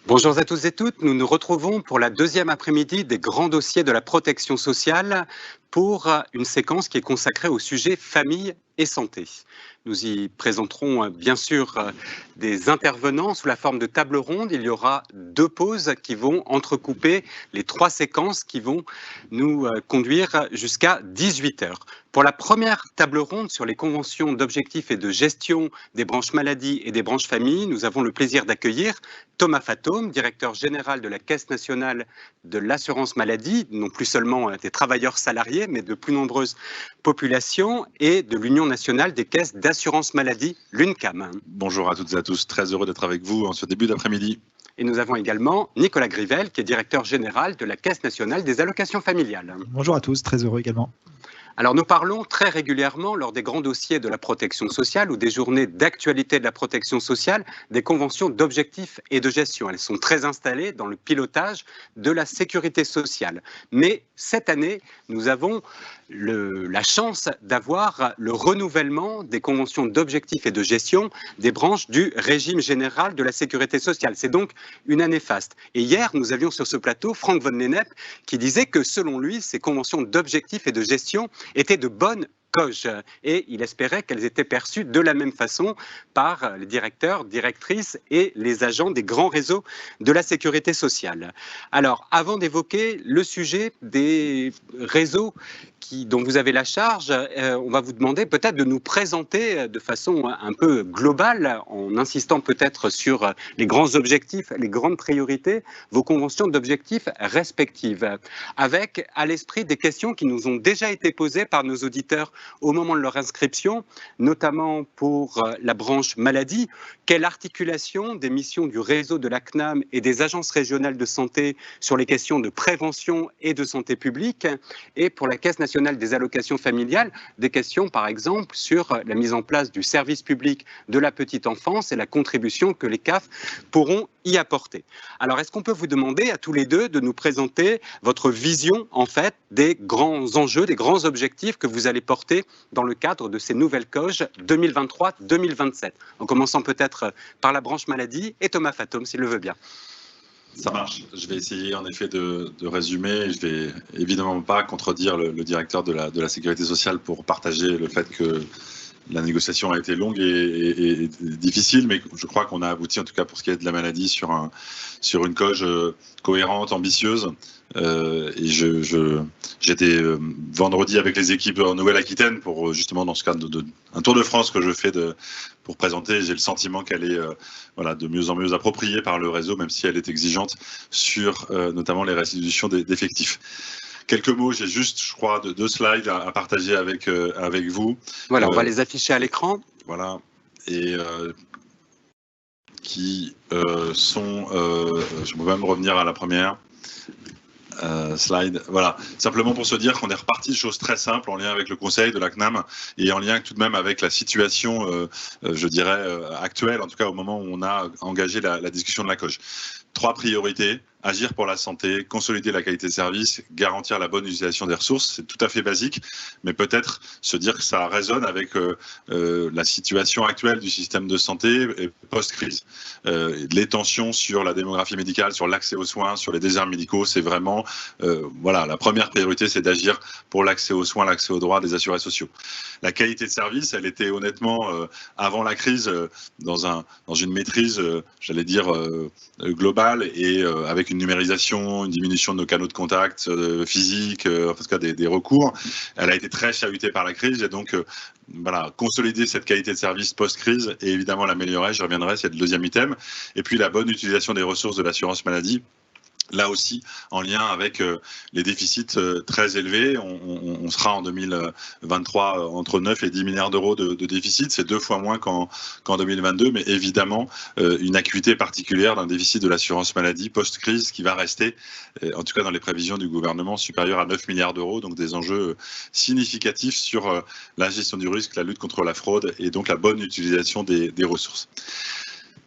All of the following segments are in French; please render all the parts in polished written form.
Bonjour à tous et toutes, nous nous retrouvons pour la deuxième après-midi des grands dossiers de la protection sociale pour une séquence qui est consacrée au sujet famille et santé. Nous y présenterons bien sûr des intervenants sous la forme de table ronde. Il y aura deux pauses qui vont entrecouper les trois séquences qui vont nous conduire jusqu'à 18 heures. Pour la première table ronde sur les conventions d'objectifs et de gestion des branches maladie et des branches famille, nous avons le plaisir d'accueillir Thomas Fatome, directeur général de la Caisse nationale de l'assurance maladie, non plus seulement des travailleurs salariés, mais de plus nombreuses populations, et de l'Union nationale des caisses d'assurance maladie, l'UNCAM. Bonjour à toutes et à tous, très heureux d'être avec vous en ce début d'après-midi. Et nous avons également Nicolas Grivel, qui est directeur général de la Caisse nationale des allocations familiales. Bonjour à tous, très heureux également. Alors nous parlons très régulièrement lors des grands dossiers de la protection sociale ou des journées d'actualité de la protection sociale des conventions d'objectifs et de gestion. Elles sont très installées dans le pilotage de la sécurité sociale. Mais cette année, nous avons la chance d'avoir le renouvellement des conventions d'objectifs et de gestion des branches du régime général de la sécurité sociale. C'est donc une année faste. Et hier, nous avions sur ce plateau Franck Von Lennep qui disait que selon lui, ces conventions d'objectifs et de gestion étaient de bonnes coches et il espérait qu'elles étaient perçues de la même façon par les directeurs, directrices et les agents des grands réseaux de la sécurité sociale. Alors, avant d'évoquer le sujet des réseaux dont vous avez la charge, on va vous demander peut-être de nous présenter de façon un peu globale, en insistant peut-être sur les grands objectifs, les grandes priorités, vos conventions d'objectifs respectives, avec à l'esprit des questions qui nous ont déjà été posées par nos auditeurs au moment de leur inscription, notamment pour la branche maladie. Quelle articulation des missions du réseau de la CNAM et des agences régionales de santé sur les questions de prévention et de santé publique, et pour la Caisse nationale des allocations familiales, des questions par exemple sur la mise en place du service public de la petite enfance et la contribution que les CAF pourront y apporter. Alors est-ce qu'on peut vous demander à tous les deux de nous présenter votre vision en fait des grands enjeux, des grands objectifs que vous allez porter dans le cadre de ces nouvelles COG 2023-2027, en commençant peut-être par la branche maladie et Thomas Fatome s'il le veut bien. Ça marche. Je vais essayer en effet de résumer. Je vais évidemment pas contredire le directeur de la sécurité sociale pour partager le fait que la négociation a été longue et difficile, mais je crois qu'on a abouti, en tout cas pour ce qui est de la maladie, sur une COG cohérente, ambitieuse. Et j'étais vendredi avec les équipes en Nouvelle-Aquitaine pour justement dans ce cadre un tour de France que je fais pour présenter. J'ai le sentiment qu'elle est de mieux en mieux appropriée par le réseau, même si elle est exigeante sur notamment les restitutions d'effectifs. Quelques mots, j'ai juste, je crois, deux slides à partager avec vous. Voilà, on va les afficher à l'écran. Voilà, et qui sont, je peux même revenir à la première slide. Voilà, simplement pour se dire qu'on est reparti de choses très simples en lien avec le conseil de la CNAM et en lien tout de même avec la situation, je dirais, actuelle, en tout cas au moment où on a engagé la discussion de la COG. 3 priorités: agir pour la santé, consolider la qualité de service, garantir la bonne utilisation des ressources. C'est tout à fait basique, mais peut-être se dire que ça résonne avec la situation actuelle du système de santé post-crise. Les tensions sur la démographie médicale, sur l'accès aux soins, sur les déserts médicaux, c'est vraiment, la première priorité, c'est d'agir pour l'accès aux soins, l'accès aux droits des assurés sociaux. La qualité de service, elle était honnêtement, avant la crise, dans une maîtrise, j'allais dire, globale et avec une numérisation, une diminution de nos canaux de contact physiques, en tout cas des recours. Elle a été très chahutée par la crise et donc consolider cette qualité de service post-crise et évidemment l'améliorer, je reviendrai, c'est le deuxième item. Et puis la bonne utilisation des ressources de l'assurance maladie. Là aussi, en lien avec les déficits très élevés, on sera en 2023 entre 9 et 10 milliards d'euros de déficit. C'est 2 fois moins qu'en 2022, mais évidemment une acuité particulière d'un déficit de l'assurance maladie post-crise qui va rester, en tout cas dans les prévisions du gouvernement, supérieur à 9 milliards d'euros. Donc des enjeux significatifs sur la gestion du risque, la lutte contre la fraude et donc la bonne utilisation des ressources.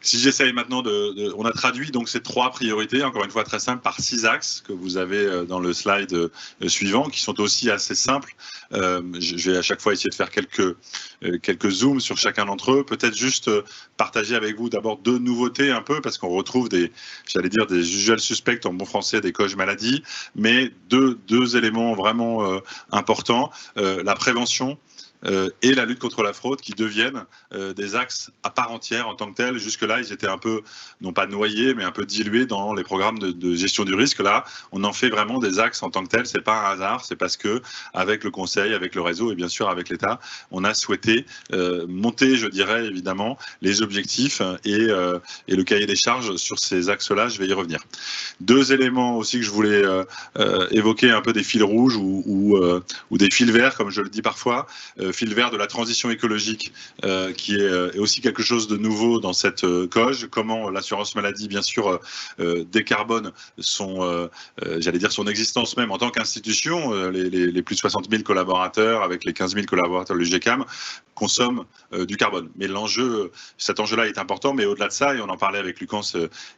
Si j'essaye maintenant on a traduit donc ces 3 priorités, encore une fois très simples, par 6 axes que vous avez dans le slide suivant, qui sont aussi assez simples. Je vais à chaque fois essayer de faire quelques zooms sur chacun d'entre eux. Peut-être juste partager avec vous d'abord 2 nouveautés un peu, parce qu'on retrouve des usual suspects en bon français, des coges maladies, mais deux éléments vraiment importants, la prévention et la lutte contre la fraude, qui deviennent des axes à part entière en tant que tels. Jusque-là, ils étaient un peu, non pas noyés, mais un peu dilués dans les programmes de gestion du risque. Là, on en fait vraiment des axes en tant que tels. C'est pas un hasard, c'est parce que avec le conseil, avec le réseau et bien sûr avec l'État, on a souhaité monter, je dirais évidemment, les objectifs et le cahier des charges sur ces axes-là. Je vais y revenir. 2 éléments aussi que je voulais évoquer, un peu des fils rouges ou des fils verts, comme je le dis parfois. Fil vert de la transition écologique, qui est aussi quelque chose de nouveau dans cette coge. Comment l'assurance maladie, bien sûr, décarbone son existence même en tant qu'institution. Les plus de 60 000 collaborateurs, avec les 15 000 collaborateurs de l'UGCAM, consomment du carbone. Mais cet enjeu-là est important, mais au-delà de ça, et on en parlait avec Lucas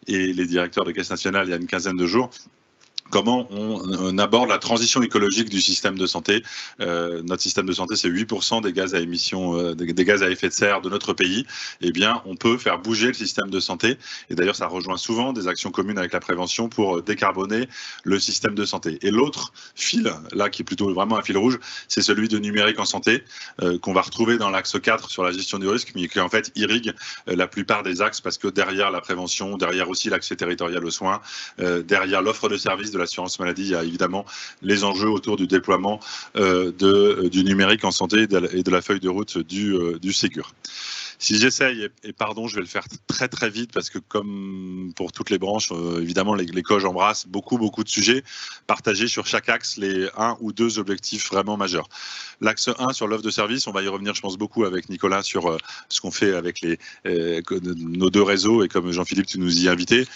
et les directeurs de Caisse nationale il y a une quinzaine de jours, comment on aborde la transition écologique du système de santé. Notre système de santé, c'est 8% des gaz à émissions, des gaz à effet de serre de notre pays. Eh bien, on peut faire bouger le système de santé. Et d'ailleurs, ça rejoint souvent des actions communes avec la prévention pour décarboner le système de santé. Et l'autre fil, là, qui est plutôt vraiment un fil rouge, c'est celui de numérique en santé, qu'on va retrouver dans l'axe 4 sur la gestion du risque, mais qui en fait irrigue la plupart des axes, parce que derrière la prévention, derrière aussi l'accès territorial aux soins, derrière l'offre de services de l'assurance maladie, il y a évidemment les enjeux autour du déploiement du numérique en santé et de la feuille de route du Ségur. Si j'essaye, et pardon, je vais le faire très très vite, parce que comme pour toutes les branches, évidemment, les coges embrassent beaucoup de sujets, partagés sur chaque axe les 1 ou 2 objectifs vraiment majeurs. L'axe 1 sur l'offre de service, on va y revenir, je pense, beaucoup avec Nicolas sur ce qu'on fait avec nos 2 réseaux, et comme Jean-Philippe, tu nous y invitais.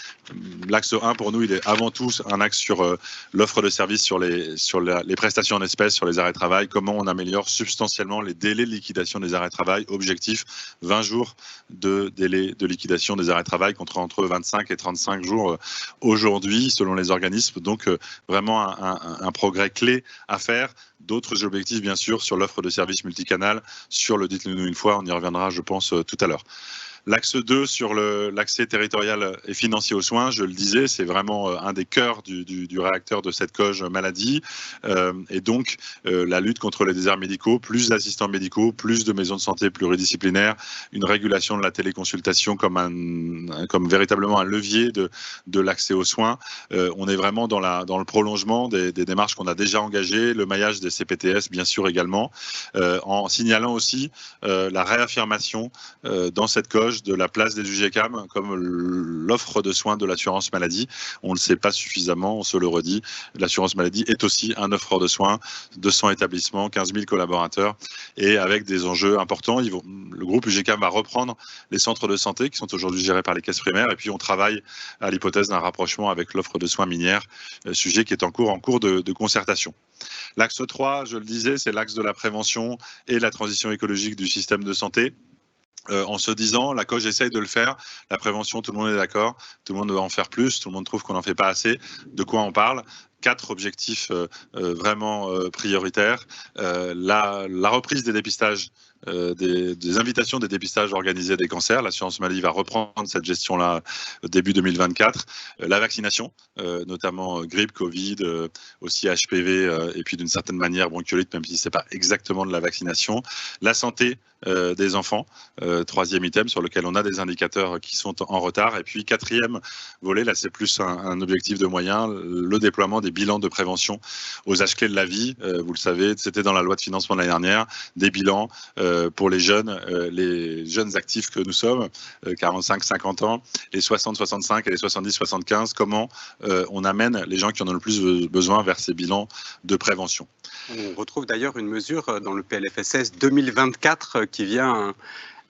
L'axe 1, pour nous, il est avant tout un axe sur l'offre de service, sur les prestations en espèces, sur les arrêts de travail, comment on améliore substantiellement les délais de liquidation des arrêts de travail. Objectif, 20 jours de délai de liquidation des arrêts de travail, contre entre 25 et 35 jours aujourd'hui, selon les organismes. Donc, vraiment un progrès clé à faire. D'autres objectifs, bien sûr, sur l'offre de services multicanal, sur le dites-le-nous une fois, on y reviendra, je pense, tout à l'heure. L'axe 2 sur l'accès territorial et financier aux soins, je le disais, c'est vraiment un des cœurs du réacteur de cette coge maladie. Et donc, la lutte contre les déserts médicaux, plus d'assistants médicaux, plus de maisons de santé pluridisciplinaires, une régulation de la téléconsultation comme véritablement un levier de l'accès aux soins. On est vraiment dans le prolongement des démarches qu'on a déjà engagées, le maillage des CPTS, bien sûr, également, en signalant aussi la réaffirmation dans cette coge de la place des UGCAM comme l'offre de soins de l'assurance maladie. On ne le sait pas suffisamment, on se le redit. L'assurance maladie est aussi un offre de soins, 200 établissements, 15 000 collaborateurs, et avec des enjeux importants. Le groupe UGCAM va reprendre les centres de santé qui sont aujourd'hui gérés par les caisses primaires, et puis on travaille à l'hypothèse d'un rapprochement avec l'offre de soins minière, sujet qui est en cours de concertation. L'axe 3, je le disais, c'est l'axe de la prévention et la transition écologique du système de santé. En se disant, la coge essaye de le faire, la prévention, tout le monde est d'accord, tout le monde doit en faire plus, tout le monde trouve qu'on n'en fait pas assez. De quoi on parle ? 4 objectifs vraiment prioritaires. La reprise des dépistages, des invitations des dépistages organisés des cancers. L'assurance maladie va reprendre cette gestion-là début 2024. La vaccination, notamment grippe, Covid, aussi HPV, et puis d'une certaine manière bronchiolite, même si ce n'est pas exactement de la vaccination. La santé des enfants, 3e item sur lequel on a des indicateurs qui sont en retard. Et puis 4e volet, là c'est plus un objectif de moyens, le déploiement des bilans de prévention aux âges clés de la vie. Vous le savez, c'était dans la loi de financement de l'année dernière, des bilans pour les jeunes actifs que nous sommes, 45-50 ans, les 60-65 et les 70-75, comment on amène les gens qui en ont le plus besoin vers ces bilans de prévention. On retrouve d'ailleurs une mesure dans le PLFSS 2024 qui vient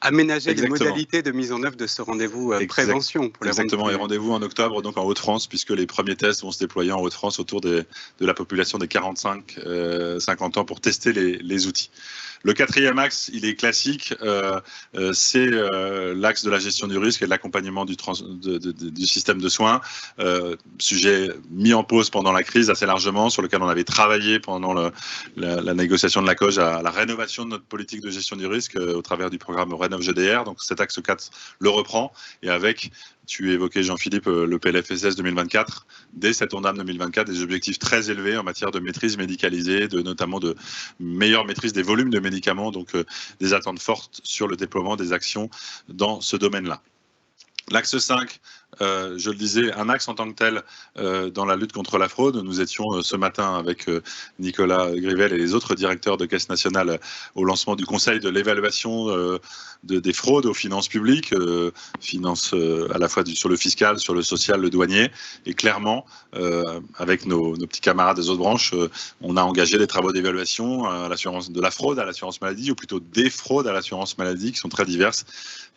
aménager les modalités de mise en œuvre de ce rendez-vous prévention pour les Exactement, et rendez-vous en octobre donc en Hauts-de-France, puisque les premiers tests vont se déployer en Hauts-de-France autour de la population des 45-50 ans pour tester les outils. Le quatrième axe, il est classique, c'est l'axe de la gestion du risque et de l'accompagnement du système de soins, sujet mis en pause pendant la crise assez largement, sur lequel on avait travaillé pendant la négociation de la COG à la rénovation de notre politique de gestion du risque au travers du programme Rénov GDR. Donc cet axe 4 le reprend, et avec, tu évoquais Jean-Philippe, le PLFSS 2024, dès cette ONDAM 2024, des objectifs très élevés en matière de maîtrise médicalisée, notamment de meilleure maîtrise des volumes de médicaments, donc des attentes fortes sur le déploiement des actions dans ce domaine-là. L'axe 5, je le disais, un axe en tant que tel dans la lutte contre la fraude. Nous étions ce matin avec Nicolas Grivel et les autres directeurs de Caisse nationale au lancement du Conseil de l'évaluation des fraudes aux finances publiques, finances à la fois sur le fiscal, sur le social, le douanier. Et clairement, avec nos petits camarades des autres branches, on a engagé des travaux d'évaluation à l'assurance de la fraude à l'assurance maladie, ou plutôt des fraudes à l'assurance maladie, qui sont très diverses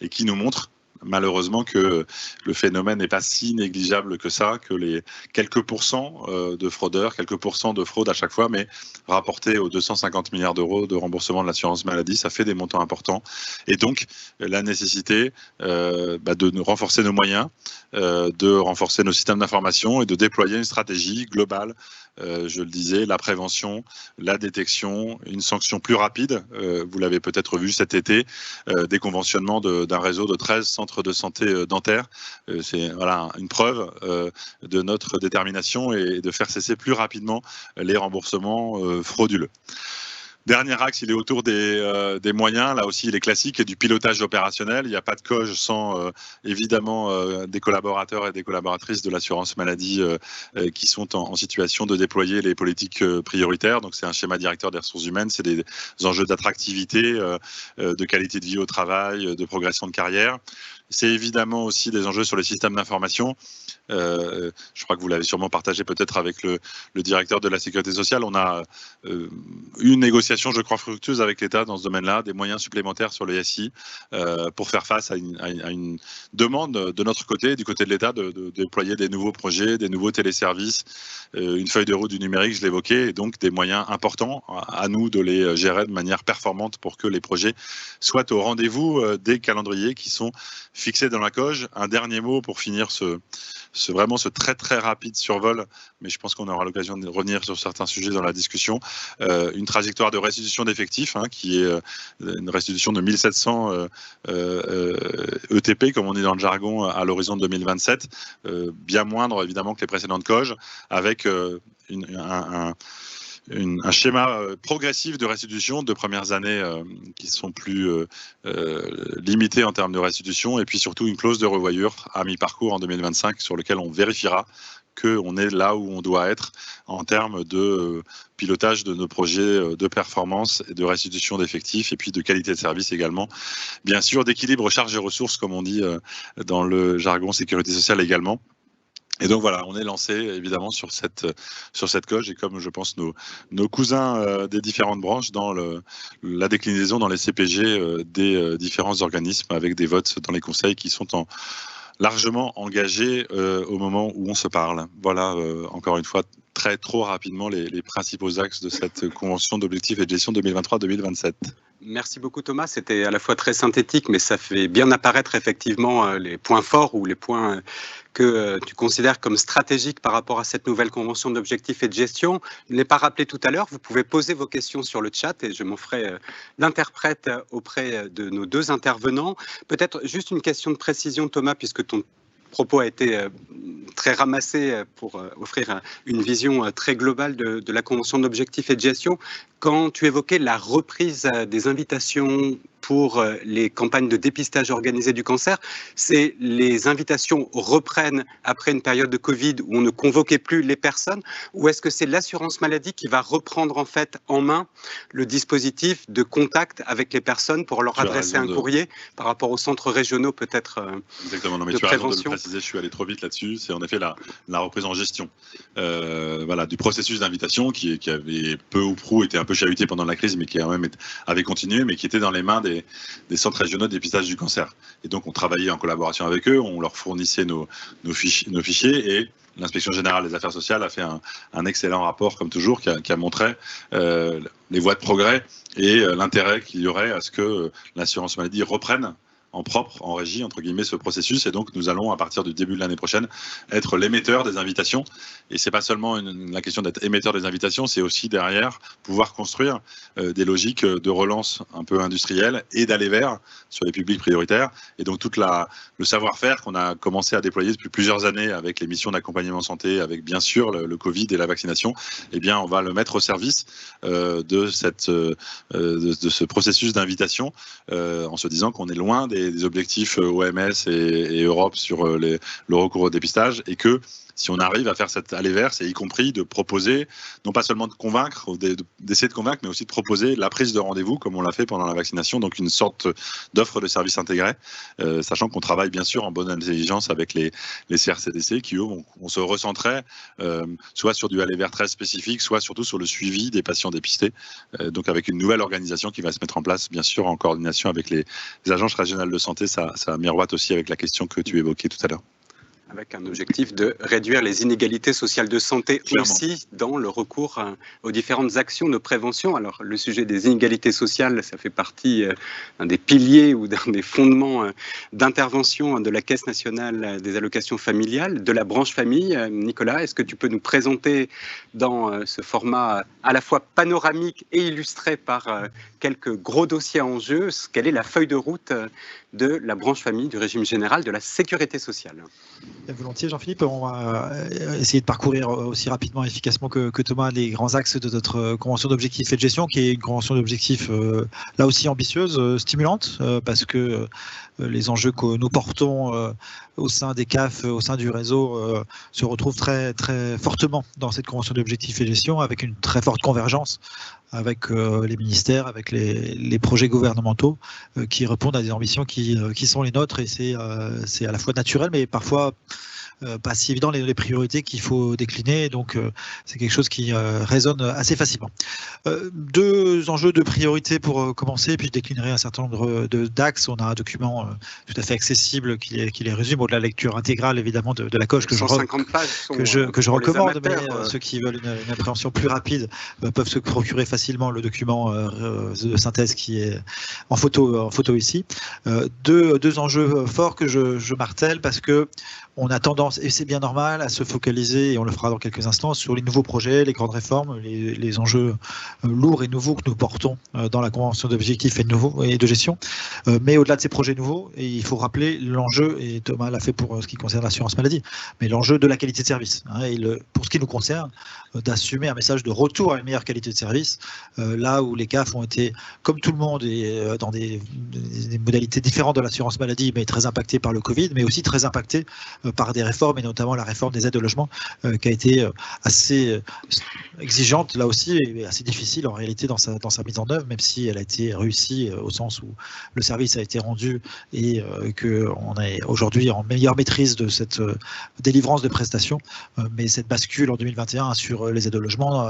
et qui nous montrent malheureusement que le phénomène n'est pas si négligeable que ça, que les quelques pourcents de fraudeurs, quelques pourcents de fraude à chaque fois, mais rapporté aux 250 milliards d'euros de remboursement de l'assurance maladie, ça fait des montants importants. Et donc, la nécessité de renforcer nos moyens, de renforcer nos systèmes d'information et de déployer une stratégie globale. Je le disais, la prévention, la détection, une sanction plus rapide. Vous l'avez peut-être vu cet été, déconventionnement d'un réseau de 13 centres de santé dentaires. C'est une preuve de notre détermination et de faire cesser plus rapidement les remboursements frauduleux. Dernier axe, il est autour des moyens. Là aussi, il est classique, et du pilotage opérationnel. Il n'y a pas de COG sans évidemment des collaborateurs et des collaboratrices de l'assurance maladie qui sont en situation de déployer les politiques prioritaires. Donc c'est un schéma directeur des ressources humaines, c'est des enjeux d'attractivité, de qualité de vie au travail, de progression de carrière. C'est évidemment aussi des enjeux sur les systèmes d'information. Je crois que vous l'avez sûrement partagé peut-être avec le directeur de la Sécurité sociale. On a une négociation, je crois, fructueuse avec l'État dans ce domaine-là, des moyens supplémentaires sur le SI pour faire face à une demande de notre côté, du côté de l'État, de déployer des nouveaux projets, des nouveaux téléservices, une feuille de route du numérique, je l'évoquais, et donc des moyens importants à nous de les gérer de manière performante pour que les projets soient au rendez-vous des calendriers qui sont fixés dans la COG. Un dernier mot pour finir vraiment ce très très rapide survol, mais je pense qu'on aura l'occasion de revenir sur certains sujets dans la discussion. Une trajectoire de restitution d'effectifs, qui est une restitution de 1700 ETP, comme on dit dans le jargon, à l'horizon de 2027, bien moindre évidemment que les précédentes COG, avec un schéma progressif de restitution de premières années qui sont plus limitées en termes de restitution, et puis surtout une clause de revoyure à mi-parcours en 2025 sur lequel on vérifiera qu'on est là où on doit être en termes de pilotage de nos projets de performance et de restitution d'effectifs, et puis de qualité de service également. Bien sûr, d'équilibre charges et ressources, comme on dit dans le jargon sécurité sociale également. Et donc voilà, on est lancé évidemment sur cette COG, et comme je pense nos cousins des différentes branches dans la déclinaison dans les CPG des différents organismes, avec des votes dans les conseils qui sont largement engagés au moment où on se parle. Voilà, encore une fois, trop rapidement les principaux axes de cette convention d'objectifs et de gestion 2023-2027. Merci beaucoup Thomas, c'était à la fois très synthétique, mais ça fait bien apparaître effectivement les points forts ou les points que tu considères comme stratégiques par rapport à cette nouvelle convention d'objectifs et de gestion. Je ne l'ai pas rappelé tout à l'heure, vous pouvez poser vos questions sur le chat et je m'en ferai l'interprète auprès de nos deux intervenants. Peut-être juste une question de précision Thomas, puisque ton propos a été très ramassé pour offrir une vision très globale de la convention d'objectifs et de gestion. Quand tu évoquais la reprise des invitations pour les campagnes de dépistage organisées du cancer, c'est les invitations reprennent après une période de Covid où on ne convoquait plus les personnes, ou est-ce que c'est l'assurance maladie qui va reprendre en fait en main le dispositif de contact avec les personnes pour leur adresser un courrier par rapport aux centres régionaux peut-être Exactement, non, mais tu as raison de le préciser, je suis allé trop vite là-dessus, c'est en effet la reprise en gestion du processus d'invitation qui avait peu ou prou été un peu chahuté pendant la crise, mais qui quand même avait continué, mais qui était dans les mains des centres régionaux de dépistage du cancer. Et donc, on travaillait en collaboration avec eux, on leur fournissait nos fichiers et l'Inspection générale des affaires sociales a fait un excellent rapport, comme toujours, qui a montré les voies de progrès et l'intérêt qu'il y aurait à ce que l'assurance maladie reprenne en propre, en régie, entre guillemets, ce processus. Et donc, nous allons, à partir du début de l'année prochaine, être l'émetteur des invitations. Et c'est pas seulement la question d'être émetteur des invitations, c'est aussi derrière pouvoir construire des logiques de relance un peu industrielle et d'aller vers sur les publics prioritaires. Et donc, tout le savoir-faire qu'on a commencé à déployer depuis plusieurs années avec les missions d'accompagnement santé, avec bien sûr le Covid et la vaccination, eh bien, on va le mettre au service de ce processus d'invitation en se disant qu'on est loin des objectifs OMS et Europe sur le recours au dépistage et que si on arrive à faire cet aller vers, c'est y compris de proposer, non pas seulement de convaincre, d'essayer de convaincre, mais aussi de proposer la prise de rendez-vous, comme on l'a fait pendant la vaccination, donc une sorte d'offre de service intégré, sachant qu'on travaille bien sûr en bonne intelligence avec les CRCDC qui, eux, on se recentrait soit sur du aller vers très spécifique, soit surtout sur le suivi des patients dépistés, donc avec une nouvelle organisation qui va se mettre en place, bien sûr, en coordination avec les agences régionales de santé. Ça miroite aussi avec la question que tu évoquais tout à l'heure. Avec un objectif de réduire les inégalités sociales de santé clairement. Aussi dans le recours aux différentes actions de prévention. Alors le sujet des inégalités sociales, ça fait partie d'un des piliers ou d'un des fondements d'intervention de la Caisse nationale des allocations familiales, de la branche famille. Nicolas, est-ce que tu peux nous présenter dans ce format à la fois panoramique et illustré par quelques gros dossiers en jeu, quelle est la feuille de route de la branche famille du régime général de la sécurité sociale? Volontiers, Jean-Philippe. On va essayer de parcourir aussi rapidement et efficacement que Thomas les grands axes de notre convention d'objectifs et de gestion, qui est une convention d'objectifs là aussi ambitieuse, stimulante, parce que les enjeux que nous portons au sein des CAF, au sein du réseau, se retrouvent très, très fortement dans cette convention d'objectifs et de gestion, avec une très forte convergence avec les ministères, avec les projets gouvernementaux qui répondent à des ambitions qui sont les nôtres, et c'est à la fois naturel, mais parfois pas si évident les priorités qu'il faut décliner, donc c'est quelque chose qui résonne assez facilement. Deux enjeux de priorité pour commencer, puis je déclinerai un certain nombre d'axes. On a un document tout à fait accessible qui les résume, au-delà de la lecture intégrale évidemment de la coche que je recommande, mais ceux qui veulent une appréhension plus rapide peuvent se procurer facilement le document de synthèse qui est en photo ici. Deux enjeux forts que je martèle parce que on a tendance, et c'est bien normal, à se focaliser, et on le fera dans quelques instants, sur les nouveaux projets, les grandes réformes, les enjeux lourds et nouveaux que nous portons dans la convention d'objectifs et de gestion. Mais au-delà de ces projets nouveaux, et il faut rappeler l'enjeu, et Thomas l'a fait pour ce qui concerne l'assurance maladie, mais l'enjeu de la qualité de service. Et pour ce qui nous concerne, d'assumer un message de retour à une meilleure qualité de service, là où les CAF ont été, comme tout le monde, et dans des modalités différentes de l'assurance maladie, mais très impactés par le Covid, mais aussi très impactés par des réformes, et notamment la réforme des aides au logement qui a été assez exigeante là aussi, et assez difficile en réalité dans sa mise en œuvre, même si elle a été réussie au sens où le service a été rendu et qu'on est aujourd'hui en meilleure maîtrise de cette délivrance de prestations. Mais cette bascule en 2021 sur les aides au logement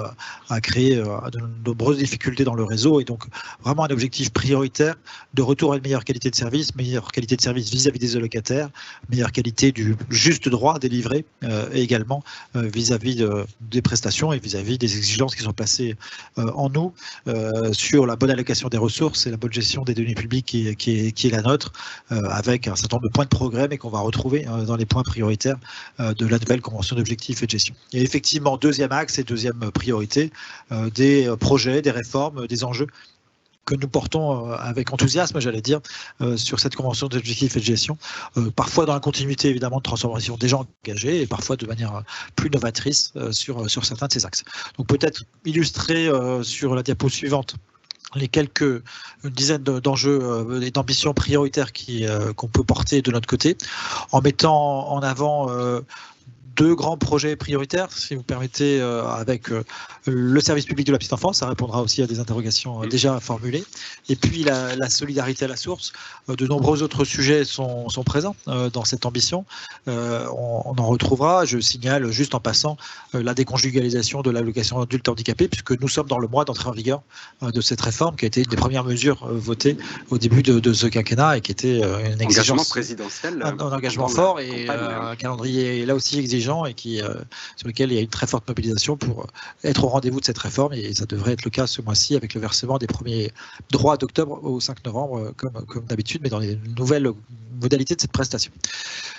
a créé de nombreuses difficultés dans le réseau, et donc vraiment un objectif prioritaire de retour à une meilleure qualité de service vis-à-vis des allocataires, meilleure qualité du juste droit délivré, et également vis-à-vis des prestations et vis-à-vis des exigences qui sont placées en nous sur la bonne allocation des ressources et la bonne gestion des données publiques qui est la nôtre, avec un certain nombre de points de progrès, mais qu'on va retrouver dans les points prioritaires de la nouvelle convention d'objectifs et de gestion. Et effectivement, deuxième axe et deuxième priorité, des projets, des réformes, des enjeux que nous portons avec enthousiasme, j'allais dire, sur cette convention d'objectifs et de gestion, parfois dans la continuité évidemment de transformation des gens engagés, et parfois de manière plus novatrice sur certains de ces axes. Donc peut-être illustrer sur la diapo suivante les une dizaine d'enjeux et d'ambitions prioritaires qu'on peut porter de notre côté, en mettant en avant 2 grands projets prioritaires, si vous permettez, avec le service public de la petite enfance, ça répondra aussi à des interrogations déjà formulées, et puis la solidarité à la source. De nombreux autres sujets sont présents dans cette ambition. On en retrouvera, je signale juste en passant, la déconjugalisation de l'allocation adulte handicapé, puisque nous sommes dans le mois d'entrée en vigueur de cette réforme, qui a été une des premières mesures votées au début de ce quinquennat, et qui était une exigence présidentiel, un engagement fort, et un calendrier là aussi exigeant, et sur lequel il y a une très forte mobilisation pour être au rendez-vous de cette réforme, et ça devrait être le cas ce mois-ci avec le versement des premiers droits d'octobre au 5 novembre, comme d'habitude, mais dans les nouvelles modalités de cette prestation.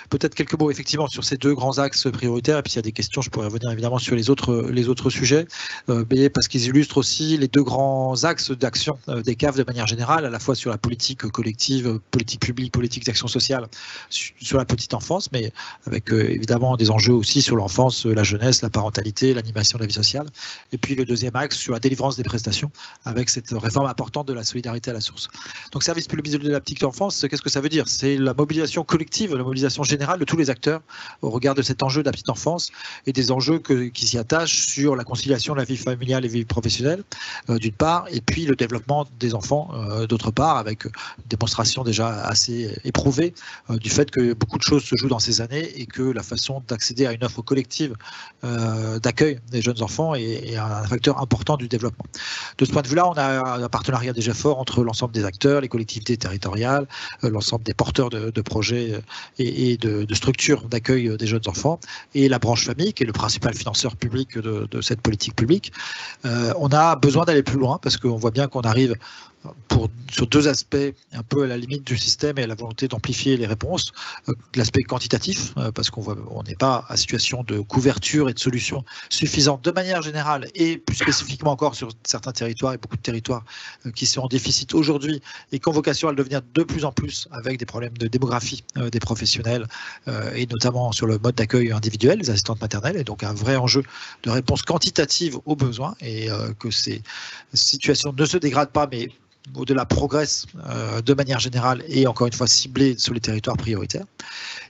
Peut-être quelques mots effectivement sur ces 2 grands axes prioritaires, et puis s'il y a des questions, je pourrais revenir évidemment sur les autres sujets, mais parce qu'ils illustrent aussi les 2 grands axes d'action des CAF de manière générale, à la fois sur la politique collective, politique publique, politique d'action sociale, sur la petite enfance, mais avec évidemment des enjeux aussi sur l'enfance, la jeunesse, la parentalité, l'animation de la vie sociale, et puis le 2e axe sur la délivrance des prestations, avec cette réforme importante de la solidarité à la source. Donc service public de la petite enfance, qu'est-ce que ça veut dire? C'est la mobilisation collective, la mobilisation générale de tous les acteurs au regard de cet enjeu de la petite enfance et des enjeux qui s'y attachent sur la conciliation de la vie familiale et vie professionnelle d'une part, et puis le développement des enfants d'autre part, avec une démonstration déjà assez éprouvée du fait que beaucoup de choses se jouent dans ces années, et que la façon d'accéder à une offre collective d'accueil des jeunes enfants est un facteur important du développement. De ce point de vue-là, on a un partenariat déjà fort entre l'ensemble des acteurs, les collectivités territoriales, l'ensemble des porteurs de projets et de structures d'accueil des jeunes enfants, et la branche famille, qui est le principal financeur public de cette politique publique. On a besoin d'aller plus loin, parce qu'on voit bien qu'on arrive sur 2 aspects un peu à la limite du système, et à la volonté d'amplifier les réponses. L'aspect quantitatif, parce qu'on n'est pas à situation de couverture et de solutions suffisantes de manière générale, et plus spécifiquement encore sur certains territoires, et beaucoup de territoires qui sont en déficit aujourd'hui, et qui ont vocation à le devenir de plus en plus, avec des problèmes de démographie des professionnels, et notamment sur le mode d'accueil individuel, les assistantes maternelles, et donc un vrai enjeu de réponse quantitative aux besoins, et que ces situations ne se dégradent pas, mais au-delà progresse de manière générale, et encore une fois ciblée sur les territoires prioritaires.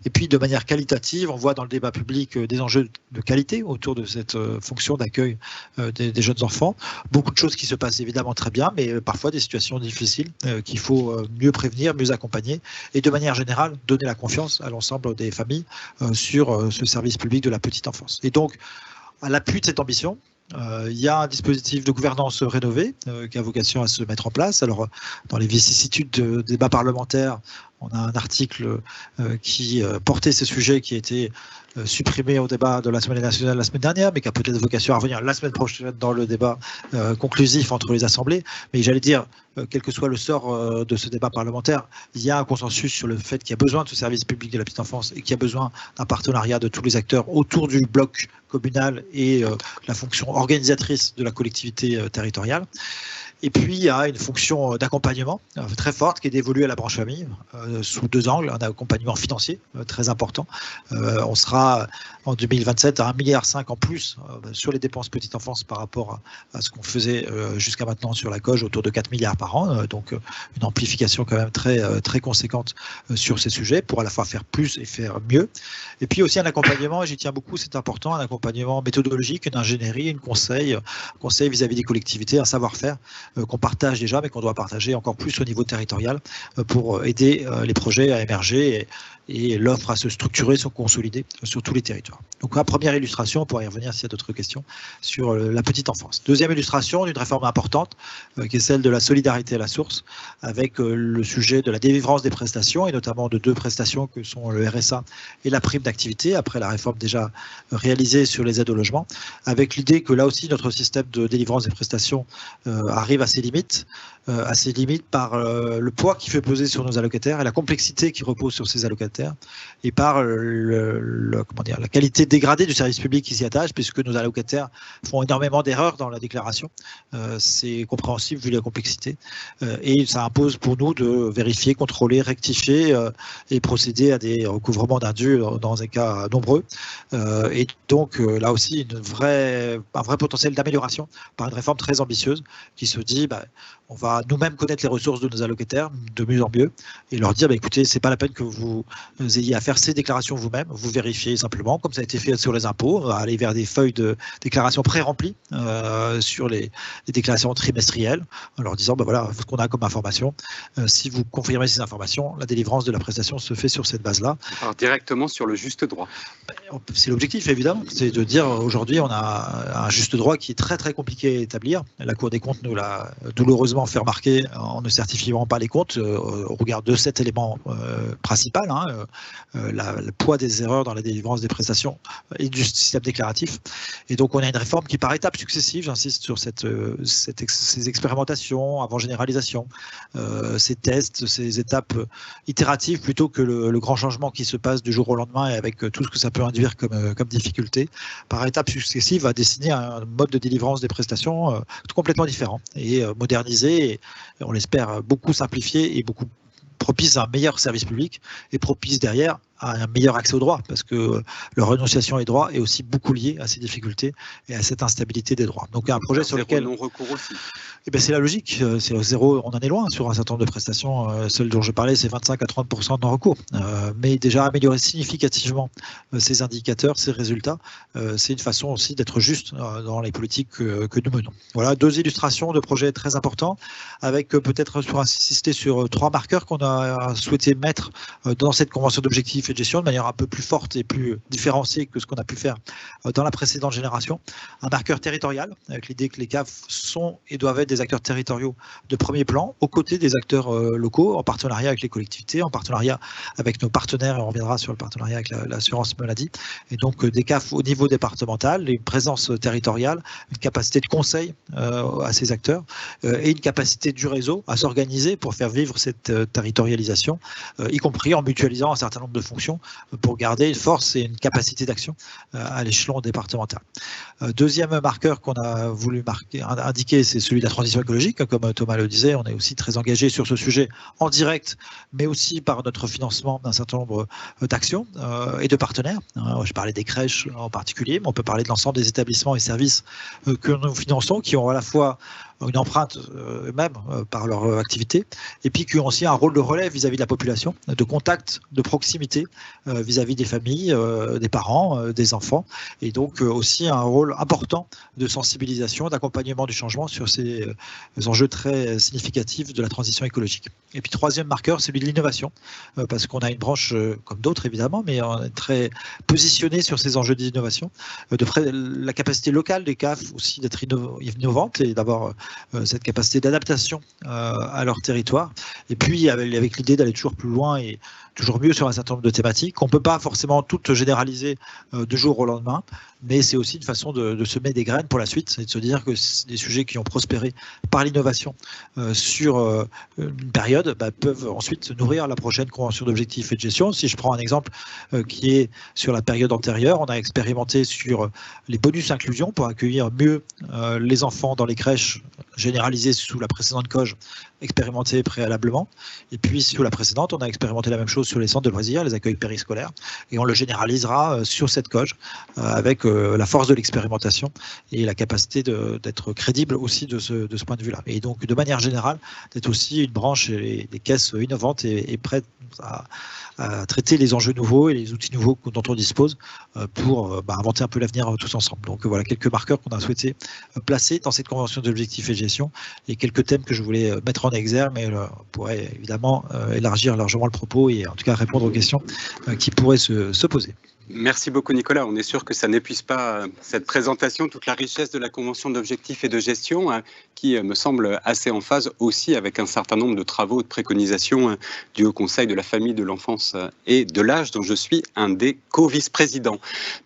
Et puis de manière qualitative, on voit dans le débat public des enjeux de qualité autour de cette fonction d'accueil des jeunes enfants. Beaucoup de choses qui se passent évidemment très bien, mais parfois des situations difficiles qu'il faut mieux prévenir, mieux accompagner, et de manière générale donner la confiance à l'ensemble des familles sur ce service public de la petite enfance. Et donc, à l'appui de cette ambition, il y a un dispositif de gouvernance rénové qui a vocation à se mettre en place. Alors, dans les vicissitudes de débat parlementaire, on a un article qui portait ce sujet, qui a été supprimé au débat de l'Assemblée nationale la semaine dernière, mais qui a peut-être vocation à revenir la semaine prochaine dans le débat conclusif entre les assemblées. Mais j'allais dire, quel que soit le sort de ce débat parlementaire, il y a un consensus sur le fait qu'il y a besoin de ce service public de la petite enfance, et qu'il y a besoin d'un partenariat de tous les acteurs autour du bloc communal et la fonction organisatrice de la collectivité territoriale. Et puis, il y a une fonction d'accompagnement très forte qui est dévolue à la branche famille sous 2 angles. Un accompagnement financier très important. On sera en 2027 à 1,5 milliard en plus sur les dépenses petite enfance par rapport à ce qu'on faisait jusqu'à maintenant sur la COJ, autour de 4 milliards par an. Donc, une amplification quand même très conséquente sur ces sujets pour à la fois faire plus et faire mieux. Et puis aussi un accompagnement, et j'y tiens beaucoup, c'est important, un accompagnement méthodologique, une ingénierie, un conseil vis-à-vis des collectivités, un savoir-faire qu'on partage déjà, mais qu'on doit partager encore plus au niveau territorial pour aider les projets à émerger et l'offre à se structurer, se consolider sur tous les territoires. Donc la première illustration, on pourra y revenir s'il y a d'autres questions, sur la petite enfance. Deuxième illustration d'une réforme importante, qui est celle de la solidarité à la source, avec le sujet de la délivrance des prestations, et notamment de 2 prestations que sont le RSA et la prime d'activité, après la réforme déjà réalisée sur les aides au logement, avec l'idée que là aussi notre système de délivrance des prestations arrive à ses limites par le poids qui fait peser sur nos allocataires et la complexité qui repose sur ces allocataires, et par la qualité dégradée du service public qui s'y attache, puisque nos allocataires font énormément d'erreurs dans la déclaration. C'est compréhensible vu la complexité, et ça impose pour nous de vérifier, contrôler, rectifier et procéder à des recouvrements d'indus dans des cas nombreux. Et donc là aussi un vrai potentiel d'amélioration par une réforme très ambitieuse qui se dit on va nous-mêmes connaître les ressources de nos allocataires de mieux en mieux, et leur dire écoutez, c'est pas la peine que vous ayez à faire ces déclarations vous-même, vous vérifiez simplement, comme ça a été fait sur les impôts, aller vers des feuilles de déclaration pré-remplies sur les déclarations trimestrielles, en leur disant, ben voilà, ce qu'on a comme information. Si vous confirmez ces informations, la délivrance de la prestation se fait sur cette base-là. Alors directement sur le juste droit. C'est l'objectif, évidemment, c'est de dire aujourd'hui on a un juste droit qui est très très compliqué à établir. La Cour des comptes nous l'a douloureusement fait remarquer en ne certifiant pas les comptes au regard de cet élément principal, le poids des erreurs dans la délivrance des prestations et du système déclaratif. Et donc on a une réforme qui par étapes successives, j'insiste sur ces expérimentations avant généralisation, ces tests, ces étapes itératives plutôt que le grand changement qui se passe du jour au lendemain et avec tout ce que ça peut induire comme difficulté, par étapes successives va dessiner un mode de délivrance des prestations complètement différent et modernisé, et on l'espère beaucoup simplifié et beaucoup propice à un meilleur service public et propice derrière à un meilleur accès aux droits, parce que le renonciation des droits est aussi beaucoup lié à ces difficultés et à cette instabilité des droits. Donc un projet sur lequel non-recours aussi. Eh bien, c'est la logique, c'est zéro, on en est loin sur un certain nombre de prestations. Celle dont je parlais, c'est 25 à 30% de non-recours. Mais déjà améliorer significativement ces indicateurs, ces résultats, c'est une façon aussi d'être juste dans les politiques que nous menons. Voilà, 2 illustrations de projets très importants, avec peut-être pour insister sur 3 marqueurs qu'on a souhaité mettre dans cette convention d'objectifs et de gestion de manière un peu plus forte et plus différenciée que ce qu'on a pu faire dans la précédente génération. Un marqueur territorial, avec l'idée que les CAF sont et doivent être des acteurs territoriaux de premier plan, aux côtés des acteurs locaux, en partenariat avec les collectivités, en partenariat avec nos partenaires, et on reviendra sur le partenariat avec l'assurance maladie, et donc des CAF au niveau départemental, une présence territoriale, une capacité de conseil à ces acteurs, et une capacité du réseau à s'organiser pour faire vivre cette territorialisation, y compris en mutualisant un certain nombre de fonctions pour garder une force et une capacité d'action à l'échelon départemental. Deuxième marqueur qu'on a voulu indiquer, c'est celui de la transition écologique. Comme Thomas le disait, on est aussi très engagé sur ce sujet en direct, mais aussi par notre financement d'un certain nombre d'actions et de partenaires. Je parlais des crèches en particulier, mais on peut parler de l'ensemble des établissements et services que nous finançons, qui ont à la fois une empreinte eux-mêmes par leur activité, et puis qui ont aussi un rôle de relais vis-à-vis de la population, de contact, de proximité vis-à-vis des familles, des parents, des enfants, et donc aussi un rôle important de sensibilisation, d'accompagnement du changement sur ces enjeux très significatifs de la transition écologique. Et puis troisième marqueur, celui de l'innovation, parce qu'on a une branche comme d'autres évidemment, mais on est très positionné sur ces enjeux d'innovation, la capacité locale des CAF aussi d'être innovante et d'avoir cette capacité d'adaptation à leur territoire, et puis avec l'idée d'aller toujours plus loin et toujours mieux sur un certain nombre de thématiques qu'on ne peut pas forcément toutes généraliser du jour au lendemain, mais c'est aussi une façon de semer des graines pour la suite, c'est de se dire que des sujets qui ont prospéré par l'innovation sur une période peuvent ensuite nourrir la prochaine convention d'objectifs et de gestion. Si je prends un exemple qui est sur la période antérieure, on a expérimenté sur les bonus inclusion pour accueillir mieux les enfants dans les crèches généralisées sous la précédente COGE, expérimenté préalablement, et puis sous la précédente, on a expérimenté la même chose sur les centres de loisirs, les accueils périscolaires, et on le généralisera sur cette COGE avec la force de l'expérimentation et la capacité d'être crédible aussi de ce point de vue-là. Et donc, de manière générale, d'être aussi une branche et des caisses innovantes et prêtes à traiter les enjeux nouveaux et les outils nouveaux dont on dispose pour inventer un peu l'avenir tous ensemble. Donc voilà quelques marqueurs qu'on a souhaité placer dans cette convention d'objectifs et de gestion et quelques thèmes que je voulais mettre en exergue, mais on pourrait évidemment élargir largement le propos et en tout cas répondre aux questions qui pourraient se poser. Merci beaucoup Nicolas. On est sûr que ça n'épuise pas cette présentation, toute la richesse de la convention d'objectifs et de gestion qui me semble assez en phase aussi avec un certain nombre de travaux et de préconisations du Haut Conseil de la famille, de l'enfance et de l'âge dont je suis un des co-vice-présidents.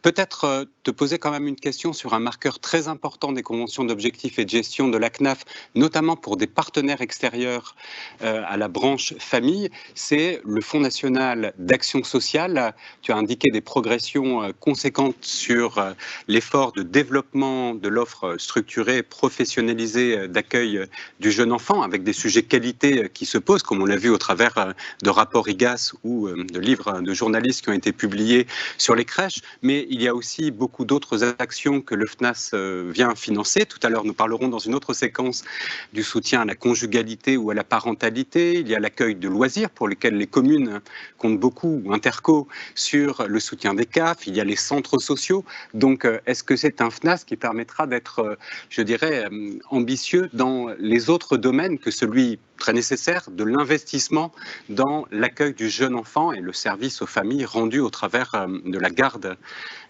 Peut-être te poser quand même une question sur un marqueur très important des conventions d'objectifs et de gestion de la CNAF, notamment pour des partenaires extérieurs à la branche famille, c'est le Fonds national d'action sociale. Tu as indiqué des programmes progression conséquente sur l'effort de développement de l'offre structurée, professionnalisée d'accueil du jeune enfant, avec des sujets qualité qui se posent, comme on l'a vu au travers de rapports IGAS ou de livres de journalistes qui ont été publiés sur les crèches. Mais il y a aussi beaucoup d'autres actions que le FNAS vient financer. Tout à l'heure, nous parlerons dans une autre séquence du soutien à la conjugalité ou à la parentalité. Il y a l'accueil de loisirs pour lesquels les communes comptent beaucoup, ou interco, sur le soutien des CAF. Il y a les centres sociaux. Donc, est-ce que c'est un FNAS qui permettra d'être, je dirais, ambitieux dans les autres domaines que celui très nécessaire de l'investissement dans l'accueil du jeune enfant et le service aux familles rendu au travers de la garde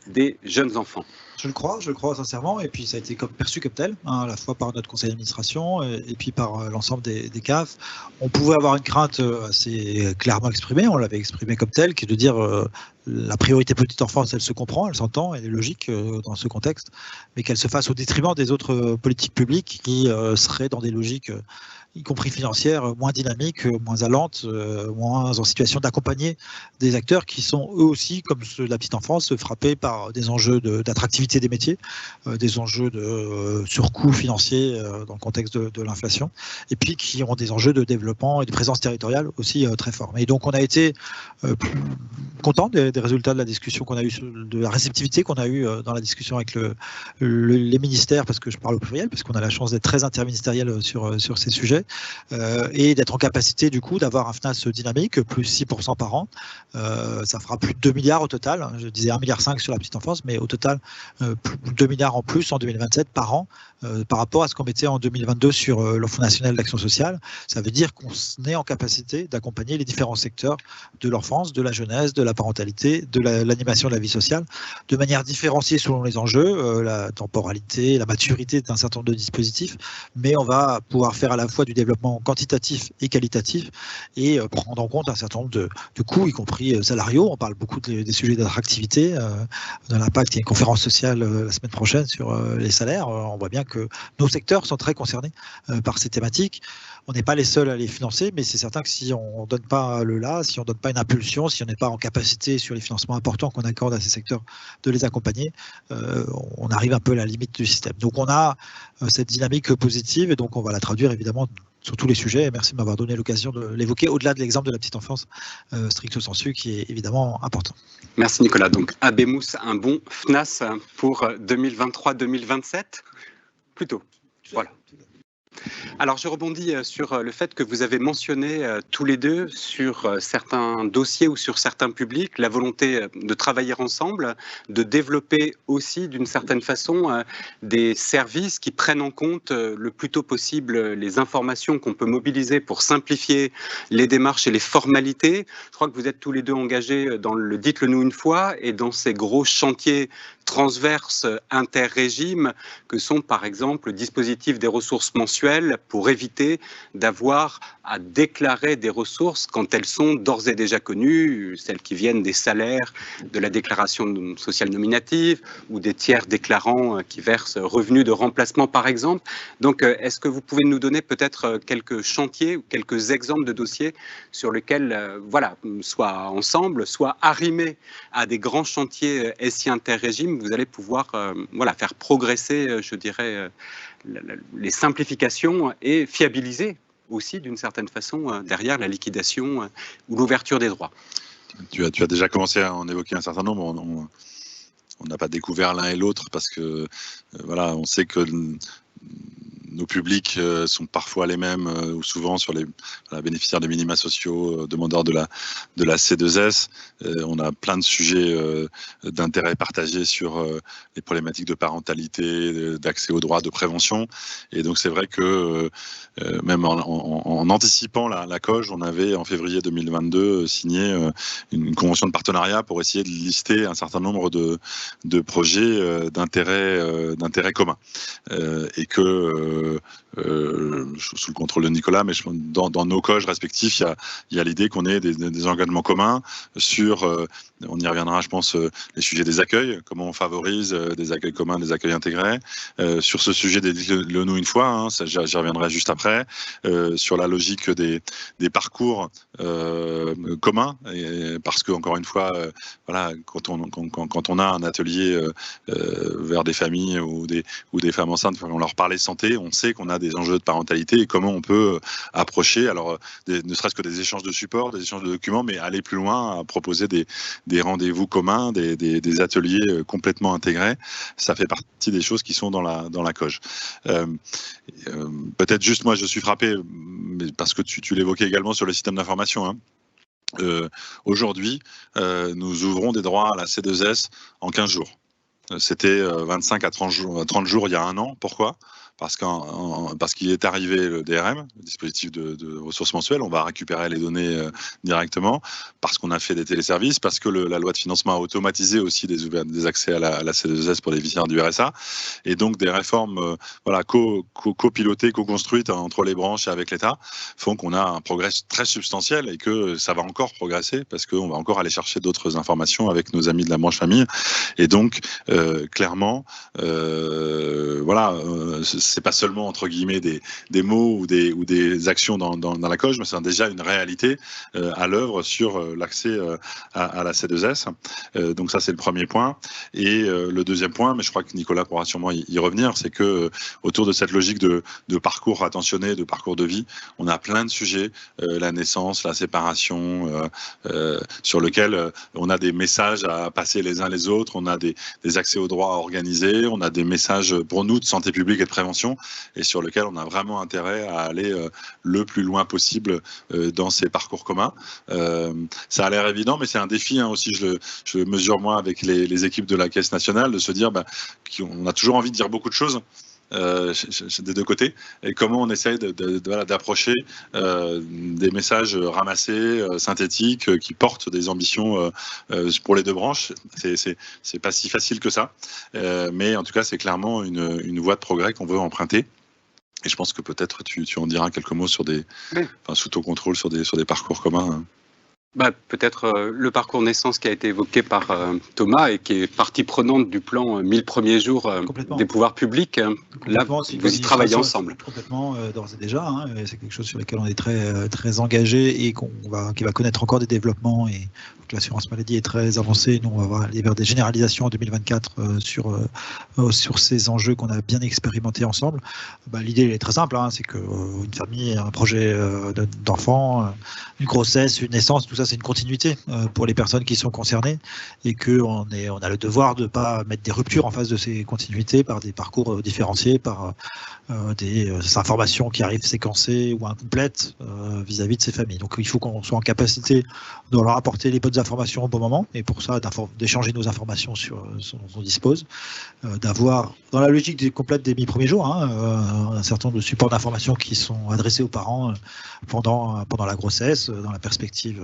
des jeunes enfants? Je le crois sincèrement, et puis ça a été perçu comme tel, hein, à la fois par notre conseil d'administration et puis par l'ensemble des CAF. On pouvait avoir une crainte assez clairement exprimée, on l'avait exprimée comme telle, qui est de dire la priorité petite enfance, elle se comprend, elle s'entend, elle est logique dans ce contexte, mais qu'elle se fasse au détriment des autres politiques publiques qui seraient dans des logiques y compris financières, moins dynamiques, moins allantes, moins en situation d'accompagner des acteurs qui sont eux aussi, comme ceux de la petite enfance, frappés par des enjeux d'attractivité des métiers, des enjeux de surcoûts financiers dans le contexte de l'inflation, et puis qui ont des enjeux de développement et de présence territoriale aussi très forts. Et donc on a été content des résultats de la discussion qu'on a eue, de la réceptivité qu'on a eue dans la discussion avec les ministères, parce que je parle au pluriel, parce qu'on a la chance d'être très interministériel sur ces sujets, et d'être en capacité du coup d'avoir un FNAS dynamique, plus 6% par an. Ça fera plus de 2 milliards au total. Je disais 1,5 milliard sur la petite enfance, mais au total 2 milliards en plus en 2027 par an par rapport à ce qu'on mettait en 2022 sur le Fonds national d'action sociale. Ça veut dire qu'on est en capacité d'accompagner les différents secteurs de l'enfance, de la jeunesse, de la parentalité, de l'animation de la vie sociale, de manière différenciée selon les enjeux, la temporalité, la maturité d'un certain nombre de dispositifs, mais on va pouvoir faire à la fois du développement quantitatif et qualitatif et prendre en compte un certain nombre de coûts, y compris salariaux. On parle beaucoup des sujets d'attractivité, de l'impact. Il y a une conférence sociale la semaine prochaine sur les salaires. On voit bien que nos secteurs sont très concernés par ces thématiques. On n'est pas les seuls à les financer, mais c'est certain que si on ne donne pas le là, si on ne donne pas une impulsion, si on n'est pas en capacité sur les financements importants qu'on accorde à ces secteurs de les accompagner, on arrive un peu à la limite du système. Donc on a cette dynamique positive et donc on va la traduire évidemment sur tous les sujets. Et merci de m'avoir donné l'occasion de l'évoquer au-delà de l'exemple de la petite enfance stricto sensu qui est évidemment important. Merci Nicolas. Donc Abemous, un bon FNAS pour 2023-2027 plutôt. Voilà. Alors je rebondis sur le fait que vous avez mentionné tous les deux sur certains dossiers ou sur certains publics la volonté de travailler ensemble, de développer aussi d'une certaine façon des services qui prennent en compte le plus tôt possible les informations qu'on peut mobiliser pour simplifier les démarches et les formalités. Je crois que vous êtes tous les deux engagés dans le Dites-le nous une fois et dans ces gros chantiers transverses inter-régimes que sont par exemple le dispositif des ressources mensuelles pour éviter d'avoir à déclarer des ressources quand elles sont d'ores et déjà connues, celles qui viennent des salaires, de la déclaration sociale nominative ou des tiers déclarants qui versent revenus de remplacement par exemple. Donc est-ce que vous pouvez nous donner peut-être quelques chantiers ou quelques exemples de dossiers sur lesquels, voilà, soit ensemble, soit arrimés à des grands chantiers SI inter-régime, vous allez pouvoir voilà, faire progresser, je dirais, les simplifications et fiabiliser aussi d'une certaine façon derrière la liquidation ou l'ouverture des droits. Tu as déjà commencé à en évoquer un certain nombre. On n'a pas découvert l'un et l'autre parce que voilà, on sait que nos publics sont parfois les mêmes ou souvent sur les bénéficiaires des minima sociaux, demandeurs de la C2S. On a plein de sujets d'intérêt partagés sur les problématiques de parentalité, d'accès aux droits, de prévention. Et donc c'est vrai que même en anticipant la COGE, on avait en février 2022 signé une convention de partenariat pour essayer de lister un certain nombre de projets d'intérêt commun. Et que sous le contrôle de Nicolas, mais dans nos coges respectifs, il y a l'idée qu'on ait des engagements communs sur, on y reviendra, je pense, les sujets des accueils, comment on favorise des accueils communs, des accueils intégrés, sur ce sujet des nous une fois, hein, j'y reviendrai juste après, sur la logique des parcours communs, parce que encore une fois, voilà, quand on a un atelier vers des familles ou des femmes enceintes, on leur parlait santé, on sait qu'on a des enjeux de parentalité et comment on peut approcher, alors ne serait-ce que des échanges de supports, des échanges de documents, mais aller plus loin, à proposer des rendez-vous communs, des ateliers complètement intégrés. Ça fait partie des choses qui sont dans la COGE. Peut-être juste, moi je suis frappé, mais parce que tu l'évoquais également sur le système d'information, hein. Aujourd'hui, nous ouvrons des droits à la C2S en 15 jours. C'était 25 à 30 jours il y a un an. Pourquoi ? Parce qu'il est arrivé le DRM, le dispositif de ressources mensuelles, on va récupérer les données directement, parce qu'on a fait des téléservices, parce que la loi de financement a automatisé aussi des accès à la C2S pour les bénéficiaires du RSA, et donc des réformes copilotées, co-construites entre les branches et avec l'État, font qu'on a un progrès très substantiel et que ça va encore progresser, parce qu'on va encore aller chercher d'autres informations avec nos amis de la branche famille, et donc clairement, voilà, c'est pas seulement entre guillemets des mots ou des actions dans la COGE, mais c'est déjà une réalité à l'œuvre sur l'accès à la C2S. Donc ça, c'est le premier point. Et le deuxième point, mais je crois que Nicolas pourra sûrement y revenir, c'est que autour de cette logique de parcours attentionné, de parcours de vie, on a plein de sujets, la naissance, la séparation, sur lequel on a des messages à passer les uns les autres, on a des accès aux droits à organiser, on a des messages pour nous de santé publique et de prévention, et sur lequel on a vraiment intérêt à aller le plus loin possible dans ces parcours communs. Ça a l'air évident, mais c'est un défi, hein, aussi, je mesure moi avec les équipes de la Caisse nationale, de se dire qu'on a toujours envie de dire beaucoup de choses, des deux côtés, et comment on essaye d'approcher des messages ramassés, synthétiques, qui portent des ambitions pour les deux branches. C'est pas si facile que ça, mais en tout cas c'est clairement une voie de progrès qu'on veut emprunter. Et je pense que peut-être tu en diras quelques mots sur sous ton contrôle, sur des parcours communs, hein. Peut-être le parcours naissance qui a été évoqué par Thomas et qui est partie prenante du plan 1000 premiers jours des pouvoirs publics. Là, vous y travaillez ensemble. Complètement, d'ores et déjà. Hein, c'est quelque chose sur lequel on est très engagé et qui va connaître encore des développements. Et l'assurance maladie est très avancée. Nous, on va aller vers des généralisations en 2024 sur ces enjeux qu'on a bien expérimentés ensemble. L'idée est très simple, hein, c'est qu'une famille, un projet d'enfant, une grossesse, une naissance, tout ça, c'est une continuité pour les personnes qui sont concernées, et qu'on a le devoir de ne pas mettre des ruptures en face de ces continuités par des parcours différenciés, par des informations qui arrivent séquencées ou incomplètes vis-à-vis de ces familles. Donc il faut qu'on soit en capacité de leur apporter les bonnes informations au bon moment, et pour ça d'échanger nos informations sur ce dont on dispose, d'avoir, dans la logique complète des 1000 premiers jours, hein, un certain nombre de supports d'informations qui sont adressés aux parents pendant la grossesse, dans la perspective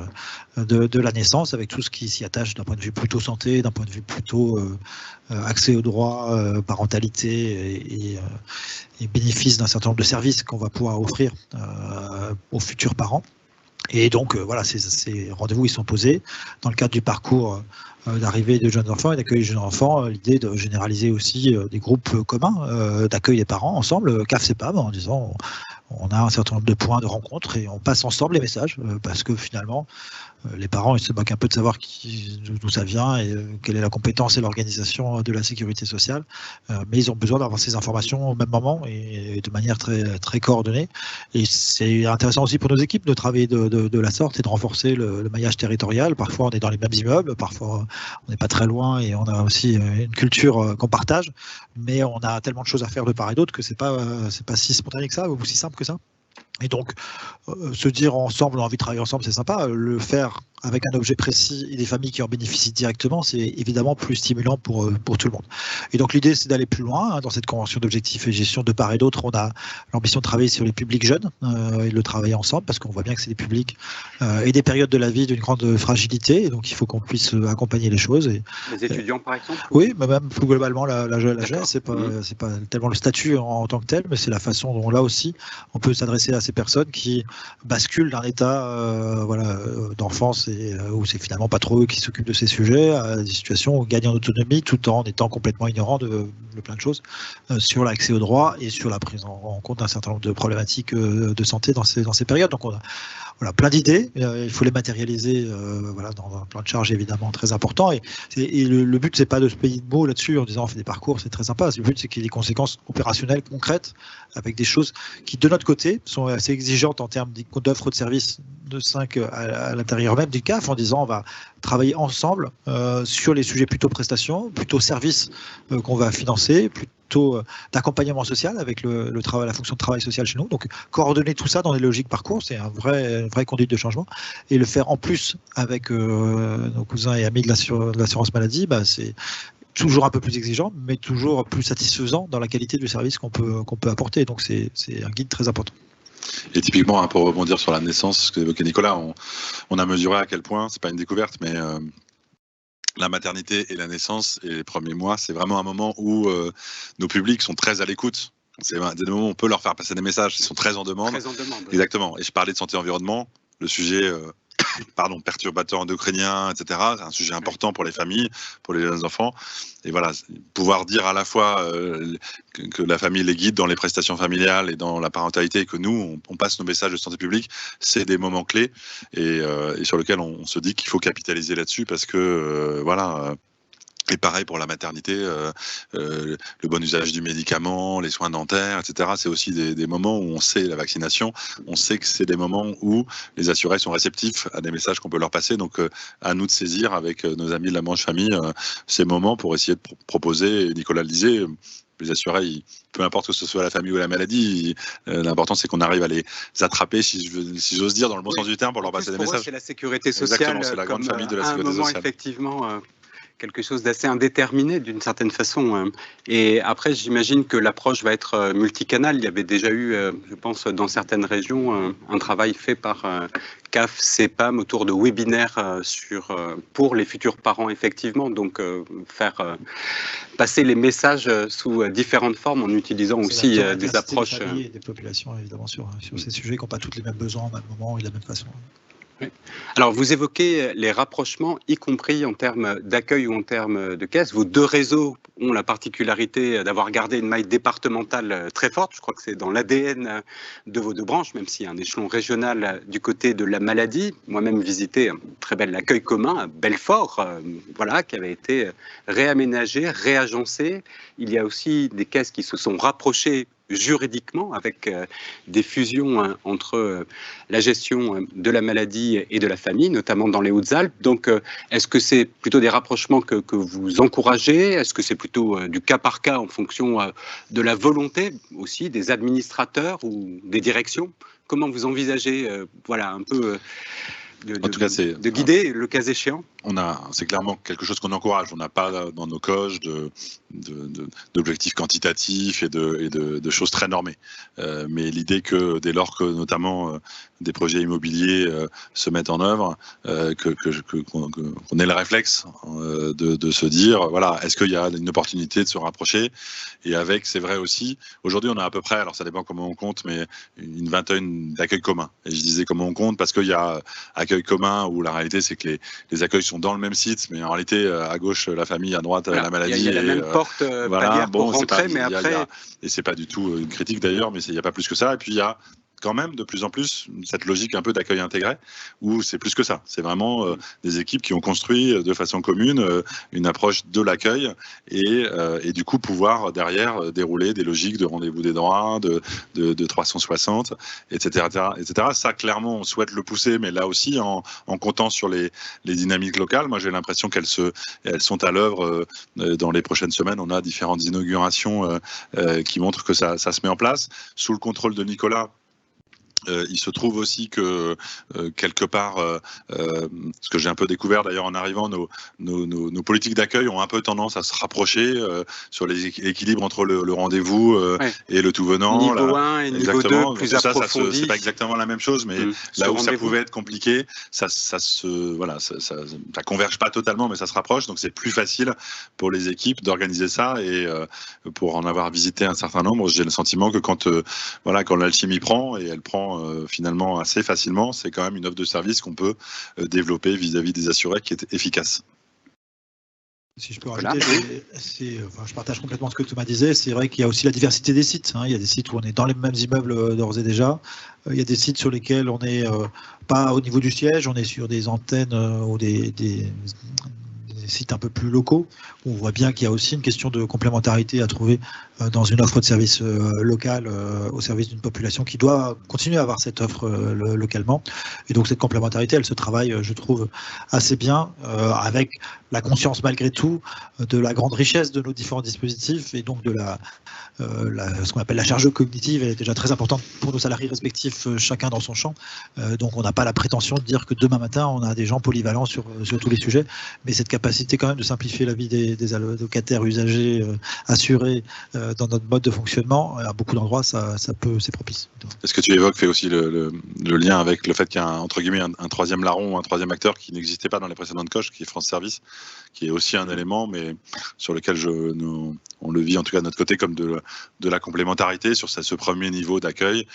de la naissance, avec tout ce qui s'y attache d'un point de vue plutôt santé, d'un point de vue plutôt accès aux droits, parentalité et bénéfice d'un certain nombre de services qu'on va pouvoir offrir aux futurs parents. Et donc voilà, ces rendez-vous ils sont posés dans le cadre du parcours d'arrivée de jeunes enfants et d'accueil de jeunes enfants. L'idée de généraliser aussi des groupes communs d'accueil des parents ensemble, CAF-CEPAM, en disant on a un certain nombre de points de rencontre et on passe ensemble les messages, parce que finalement les parents ils se moquent un peu de savoir d'où ça vient et quelle est la compétence et l'organisation de la sécurité sociale, mais ils ont besoin d'avoir ces informations au même moment et de manière très, très coordonnée. Et c'est intéressant aussi pour nos équipes de travailler de la sorte et de renforcer le maillage territorial. Parfois on est dans les mêmes immeubles, parfois on n'est pas très loin et on a aussi une culture qu'on partage, mais on a tellement de choses à faire de part et d'autre que c'est pas si spontané que ça ou si simple que ça. Et donc, se dire ensemble, on a envie de travailler ensemble, c'est sympa. Le faire avec un objet précis et des familles qui en bénéficient directement, c'est évidemment plus stimulant pour tout le monde. Et donc l'idée, c'est d'aller plus loin dans cette convention d'objectifs et gestion. De part et d'autre, on a l'ambition de travailler sur les publics jeunes et de le travailler ensemble, parce qu'on voit bien que c'est des publics et des périodes de la vie d'une grande fragilité, et donc il faut qu'on puisse accompagner les choses. Et, les étudiants, par exemple? Oui, mais même plus globalement, la jeunesse, c'est pas tellement le statut en tant que tel, mais c'est la façon dont, là aussi, on peut s'adresser à ces personnes qui basculent d'un état d'enfance où c'est finalement pas trop eux qui s'occupent de ces sujets, à des situations où ils gagnent en autonomie tout en étant complètement ignorants de plein de choses sur l'accès aux droits et sur la prise en compte d'un certain nombre de problématiques de santé dans ces périodes. Donc on a plein d'idées, il faut les matérialiser dans un plan de charge évidemment très important. Et le but, c'est pas de se payer de mots là-dessus en disant on fait des parcours, c'est très sympa. Le but, c'est qu'il y ait des conséquences opérationnelles concrètes avec des choses qui, de notre côté, sont assez exigeantes en termes d'offres de services de 5 à l'intérieur même du CAF, en disant on va travailler ensemble sur les sujets plutôt prestations, plutôt services qu'on va financer, plutôt d'accompagnement social avec la fonction de travail social chez nous. Donc coordonner tout ça dans des logiques parcours, c'est une vraie conduite de changement. Et le faire en plus avec nos cousins et amis de l'assurance maladie, c'est toujours un peu plus exigeant, mais toujours plus satisfaisant dans la qualité du service qu'on peut apporter. Donc c'est un guide très important. Et typiquement, pour rebondir sur la naissance, ce que évoquait Nicolas, on a mesuré à quel point, c'est pas une découverte, mais la maternité et la naissance et les premiers mois, c'est vraiment un moment où nos publics sont très à l'écoute. C'est des moments où on peut leur faire passer des messages, ils sont très en demande. Très en demande. Exactement. Et je parlais de santé-environnement, le sujet perturbateurs endocriniens, etc. C'est un sujet important pour les familles, pour les jeunes enfants. Et voilà, pouvoir dire à la fois que la famille les guide dans les prestations familiales et dans la parentalité, et que nous, on passe nos messages de santé publique, c'est des moments clés et sur lesquels on se dit qu'il faut capitaliser là-dessus parce que et pareil pour la maternité, le bon usage du médicament, les soins dentaires, etc. C'est aussi des moments où on sait la vaccination, on sait que c'est des moments où les assurés sont réceptifs à des messages qu'on peut leur passer. Donc à nous de saisir avec nos amis de la Manche Famille ces moments pour essayer de proposer, et Nicolas le disait, les assurés, peu importe que ce soit la famille ou la maladie, l'important c'est qu'on arrive à les attraper, si j'ose dire, dans le bon sens du terme, pour leur passer des messages. C'est la sécurité sociale. Exactement, c'est la grande famille de la sécurité sociale. Effectivement, quelque chose d'assez indéterminé d'une certaine façon. Et après, j'imagine que l'approche va être multicanale. Il y avait déjà eu, je pense, dans certaines régions, un travail fait par CAF, CEPAM autour de webinaires pour les futurs parents, effectivement. Donc, faire passer les messages sous différentes formes en utilisant aussi des approches. Des familles et des populations, évidemment, sur ces sujets qui n'ont pas tous les mêmes besoins au même moment et de la même façon. Oui. Alors, vous évoquez les rapprochements, y compris en termes d'accueil ou en termes de caisse. Vos deux réseaux ont la particularité d'avoir gardé une maille départementale très forte. Je crois que c'est dans l'ADN de vos deux branches, même s'il y a un échelon régional du côté de la maladie. Moi-même visité un très bel accueil commun à Belfort, qui avait été réaménagé, réagencé. Il y a aussi des caisses qui se sont rapprochées juridiquement avec des fusions entre la gestion de la maladie et de la famille, notamment dans les Hautes-Alpes. Donc, est-ce que c'est plutôt des rapprochements que vous encouragez? Est-ce que c'est plutôt du cas par cas en fonction de la volonté aussi des administrateurs ou des directions? Comment vous envisagez un peu de guider le cas échéant? C'est clairement quelque chose qu'on encourage. On n'a pas dans nos coges d'objectifs quantitatifs et de choses très normées. Mais l'idée que dès lors que notamment des projets immobiliers se mettent en œuvre, qu'on ait le réflexe de se dire, voilà, est-ce qu'il y a une opportunité de se rapprocher? Et avec, c'est vrai aussi, aujourd'hui on a à peu près, alors ça dépend comment on compte, mais une vingtaine d'accueils communs. Et je disais comment on compte parce qu'il y a accueil commun où la réalité c'est que les accueils sont dans le même site, mais en réalité à gauche la famille, à droite la maladie. Il y a la même porte palière pour rentrer, mais après... Et c'est pas du tout une critique d'ailleurs, mais il n'y a pas plus que ça. Et puis il y a quand même de plus en plus cette logique un peu d'accueil intégré où c'est plus que ça. C'est vraiment des équipes qui ont construit de façon commune une approche de l'accueil et du coup pouvoir derrière dérouler des logiques de rendez-vous des droits, de 360, etc., etc. Ça, clairement, on souhaite le pousser, mais là aussi en comptant sur les dynamiques locales. Moi, j'ai l'impression qu'elles sont à l'œuvre dans les prochaines semaines. On a différentes inaugurations qui montrent que ça se met en place sous le contrôle de Nicolas. Il se trouve aussi que quelque part, ce que j'ai un peu découvert d'ailleurs en arrivant, nos politiques d'accueil ont un peu tendance à se rapprocher sur l'équilibre entre le rendez-vous et le tout venant. Niveau 1 et niveau 2 plus approfondi. C'est pas exactement la même chose, mais là où ça pouvait être compliqué, ça converge pas totalement, mais ça se rapproche. Donc c'est plus facile pour les équipes d'organiser ça. Et pour en avoir visité un certain nombre, j'ai le sentiment que quand l'alchimie prend, et elle prend finalement assez facilement, c'est quand même une offre de service qu'on peut développer vis-à-vis des assurés qui est efficace. Si je peux rajouter, je partage complètement ce que Thomas disait. C'est vrai qu'il y a aussi la diversité des sites. Il y a des sites où on est dans les mêmes immeubles d'ores et déjà. Il y a des sites sur lesquels on n'est pas au niveau du siège, on est sur des antennes ou des sites un peu plus locaux. On voit bien qu'il y a aussi une question de complémentarité à trouver dans une offre de service locale au service d'une population qui doit continuer à avoir cette offre localement. Et donc cette complémentarité, elle se travaille, je trouve, assez bien avec la conscience malgré tout de la grande richesse de nos différents dispositifs et donc de ce qu'on appelle la charge cognitive. Elle est déjà très importante pour nos salariés respectifs, chacun dans son champ. Donc on n'a pas la prétention de dire que demain matin on a des gens polyvalents sur tous les sujets, mais cette capacité quand même de simplifier la vie des allocataires, usagers, assurés dans notre mode de fonctionnement, à beaucoup d'endroits c'est propice. Est-ce que tu évoques fait aussi le lien avec le fait qu'il y a entre guillemets un troisième larron, un troisième acteur qui n'existait pas dans les précédentes coches, qui est France Service, qui est aussi un élément, mais sur lequel on le vit en tout cas de notre côté comme de la complémentarité sur ce premier niveau d'accueil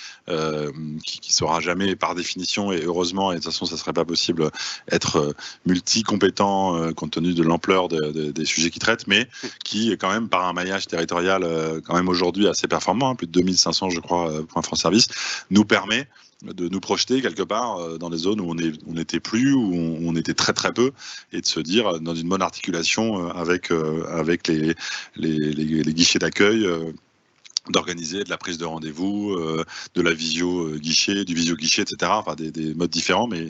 qui sera jamais par définition, et heureusement, et de toute façon ça serait pas possible, être multi-compétent compte tenu de l'ampleur des sujets qu'ils traitent, mais qui est quand même par un maillage territorial quand même aujourd'hui assez performant, plus de 2500 je crois points France Service, nous permet de nous projeter quelque part dans des zones où on n'était plus, où on était très très peu, et de se dire dans une bonne articulation avec les guichets d'accueil, d'organiser de la prise de rendez-vous, de la visio-guichet, du visio-guichet, etc. Enfin, des modes différents, mais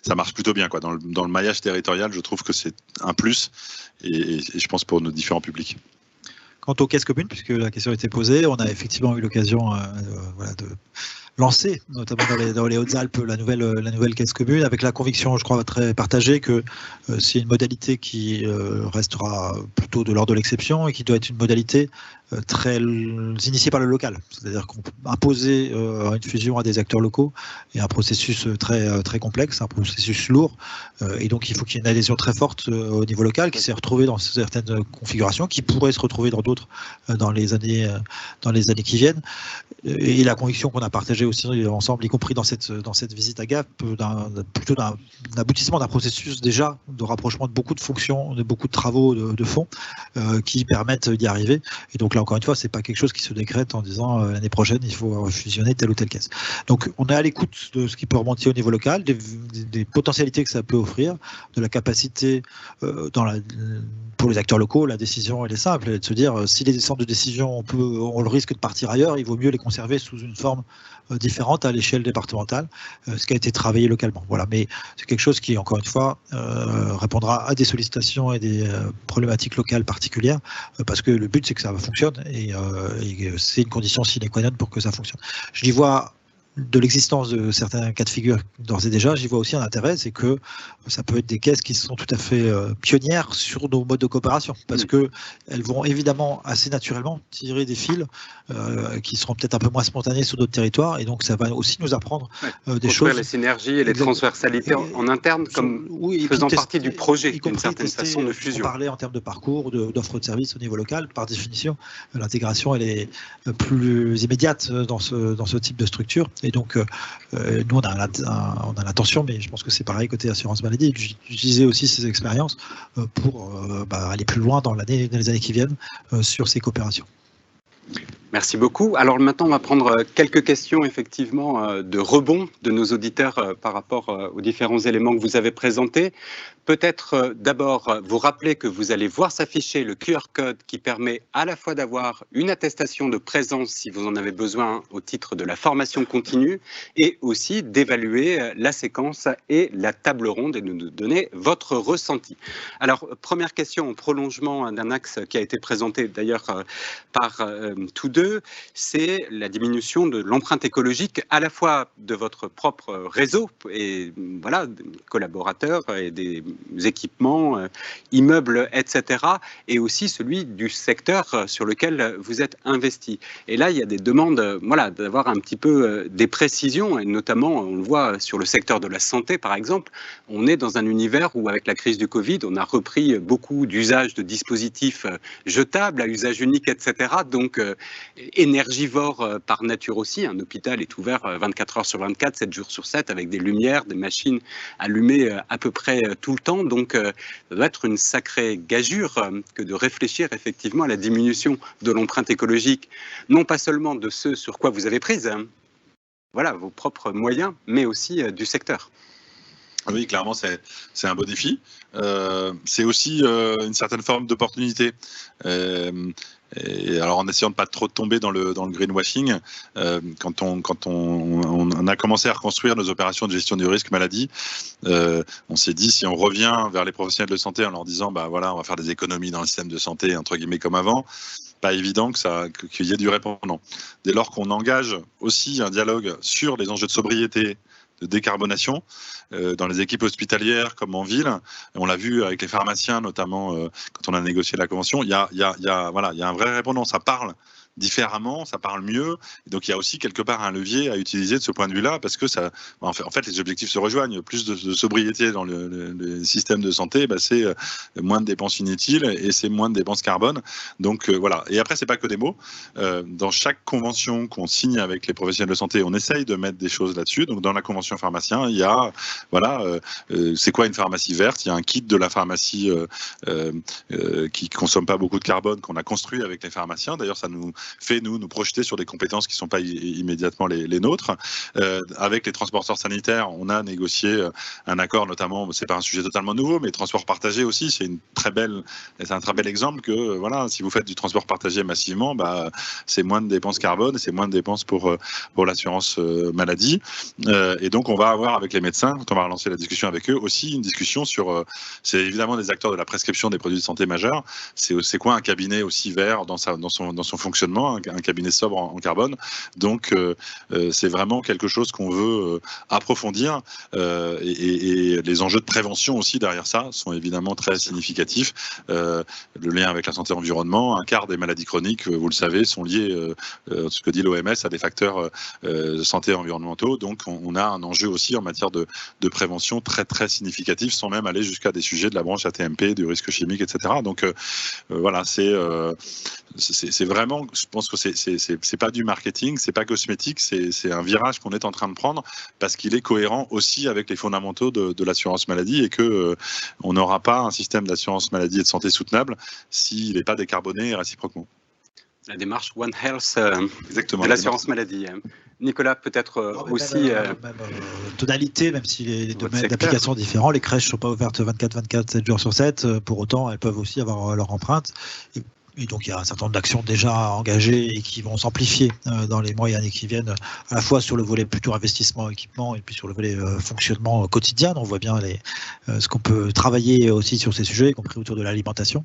ça marche plutôt bien, quoi. Dans le maillage territorial, je trouve que c'est un plus, et je pense pour nos différents publics. Quant aux caisses communes, puisque la question a été posée, on a effectivement eu l'occasion de lancer, notamment dans les Hautes-Alpes, la nouvelle caisse commune, avec la conviction, je crois, très partagée que c'est une modalité qui restera plutôt de l'ordre de l'exception et qui doit être une modalité très initiée par le local. C'est-à-dire qu'on peut imposer une fusion à des acteurs locaux et un processus très, très complexe, un processus lourd. Et donc, il faut qu'il y ait une adhésion très forte au niveau local qui s'est retrouvée dans certaines configurations, qui pourrait se retrouver dans d'autres dans les années qui viennent. Et la conviction qu'on a partagée aussi ensemble, y compris dans cette visite à Gap, plutôt d'un aboutissement d'un processus déjà de rapprochement de beaucoup de fonctions, de beaucoup de travaux de fond qui permettent d'y arriver. Et donc là, encore une fois, c'est pas quelque chose qui se décrète en disant l'année prochaine, il faut fusionner telle ou telle caisse. Donc on est à l'écoute de ce qui peut remonter au niveau local, des potentialités que ça peut offrir, de la capacité pour les acteurs locaux, la décision elle est simple, elle est de se dire si les centres de décision ont le risque de partir ailleurs, il vaut mieux les conserver sous une forme différente à l'échelle départementale, ce qui a été travaillé localement. Voilà, mais c'est quelque chose qui, encore une fois, répondra à des sollicitations et des problématiques locales particulières, parce que le but c'est que ça fonctionne et c'est une condition sine qua non pour que ça fonctionne. Je y vois de l'existence de certains cas de figure d'ores et déjà, j'y vois aussi un intérêt, c'est que ça peut être des caisses qui sont tout à fait pionnières sur nos modes de coopération, parce que elles vont évidemment assez naturellement tirer des fils qui seront peut-être un peu moins spontanés sur d'autres territoires, et donc ça va aussi nous apprendre des choses. Les synergies et les transversalités en interne, comme faisant partie du projet, d'une certaine façon de fusion. On parlait en termes de parcours, d'offres de services au niveau local, par définition, l'intégration elle est plus immédiate dans ce type de structure. Et donc, nous, on a l'intention, mais je pense que c'est pareil côté assurance maladie, d'utiliser aussi ces expériences pour aller plus loin dans les années qui viennent sur ces coopérations. Merci beaucoup. Alors maintenant, on va prendre quelques questions effectivement de rebond de nos auditeurs par rapport aux différents éléments que vous avez présentés. Peut-être d'abord vous rappeler que vous allez voir s'afficher le QR code qui permet à la fois d'avoir une attestation de présence si vous en avez besoin au titre de la formation continue et aussi d'évaluer la séquence et la table ronde et de nous donner votre ressenti. Alors première question en prolongement d'un axe qui a été présenté d'ailleurs par tous deux. 2, c'est la diminution de l'empreinte écologique à la fois de votre propre réseau et voilà, des collaborateurs et des équipements, immeubles, etc. et aussi celui du secteur sur lequel vous êtes investi. Et là, il y a des demandes voilà, d'avoir un petit peu des précisions, et notamment, on le voit sur le secteur de la santé, par exemple, on est dans un univers où, avec la crise du Covid, on a repris beaucoup d'usages de dispositifs jetables à usage unique, etc. Donc, énergivore par nature aussi. Un hôpital est ouvert 24 heures sur 24, 7 jours sur 7, avec des lumières, des machines allumées à peu près tout le temps. Donc, ça doit être une sacrée gageure que de réfléchir effectivement à la diminution de l'empreinte écologique, non pas seulement de ce sur quoi vous avez prise, voilà, vos propres moyens, mais aussi du secteur. Oui, clairement, c'est un beau défi. C'est aussi une certaine forme d'opportunité. Et alors, en essayant de pas trop tomber dans le greenwashing, quand on a commencé à reconstruire nos opérations de gestion du risque maladie, on s'est dit, si on revient vers les professionnels de santé en leur disant, bah voilà, on va faire des économies dans le système de santé, entre guillemets, comme avant, pas évident qu'il y ait du répondant. Dès lors qu'on engage aussi un dialogue sur les enjeux de sobriété, de décarbonation dans les équipes hospitalières comme en ville. On l'a vu avec les pharmaciens, notamment quand on a négocié la convention. Il y a un vrai répondant. Ça parle différemment, ça parle mieux. Et donc il y a aussi quelque part un levier à utiliser de ce point de vue-là, parce que ça, en fait, les objectifs se rejoignent. Plus de sobriété dans le système de santé, bah, c'est moins de dépenses inutiles et c'est moins de dépenses carbone. Donc voilà. Et après, c'est pas que des mots. Dans chaque convention qu'on signe avec les professionnels de santé, on essaye de mettre des choses là-dessus. Donc dans la convention pharmacien, il y a c'est quoi une pharmacie verte? Il y a un kit de la pharmacie qui consomme pas beaucoup de carbone qu'on a construit avec les pharmaciens. D'ailleurs, ça nous fait nous projeter sur des compétences qui ne sont pas immédiatement les nôtres. Avec les transporteurs sanitaires, on a négocié un accord, notamment, c'est pas un sujet totalement nouveau, mais transport partagé aussi, c'est un très bel exemple que voilà, si vous faites du transport partagé massivement, bah, c'est moins de dépenses carbone, c'est moins de dépenses pour l'assurance maladie. Et donc on va avoir avec les médecins, quand on va relancer la discussion avec eux, aussi une discussion sur, c'est évidemment des acteurs de la prescription des produits de santé majeurs, c'est quoi un cabinet aussi vert dans son fonctionnement, un cabinet sobre en carbone. Donc c'est vraiment quelque chose qu'on veut approfondir et les enjeux de prévention aussi derrière ça sont évidemment très significatifs. Le lien avec la santé environnement, un quart des maladies chroniques, vous le savez, sont liées, ce que dit l'OMS, à des facteurs de santé environnementaux. Donc on a un enjeu aussi en matière de prévention très très significatif, sans même aller jusqu'à des sujets de la branche AT-MP, du risque chimique, etc. Donc voilà, c'est vraiment, je pense que c'est pas du marketing, c'est pas cosmétique, c'est un virage qu'on est en train de prendre parce qu'il est cohérent aussi avec les fondamentaux de l'assurance maladie et que on n'aura pas un système d'assurance maladie et de santé soutenable s'il n'est pas décarboné réciproquement. La démarche One Health de l'assurance maladie. Nicolas, peut-être aussi... tonalité, même si les domaines d'application sont différents, les crèches ne sont pas ouvertes 24/24, 7 jours sur 7, pour autant elles peuvent aussi avoir leur empreinte. Et donc il y a un certain nombre d'actions déjà engagées et qui vont s'amplifier dans les mois et années qui viennent, à la fois sur le volet plutôt investissement, équipement, et puis sur le volet fonctionnement quotidien. On voit bien ce qu'on peut travailler aussi sur ces sujets, y compris autour de l'alimentation.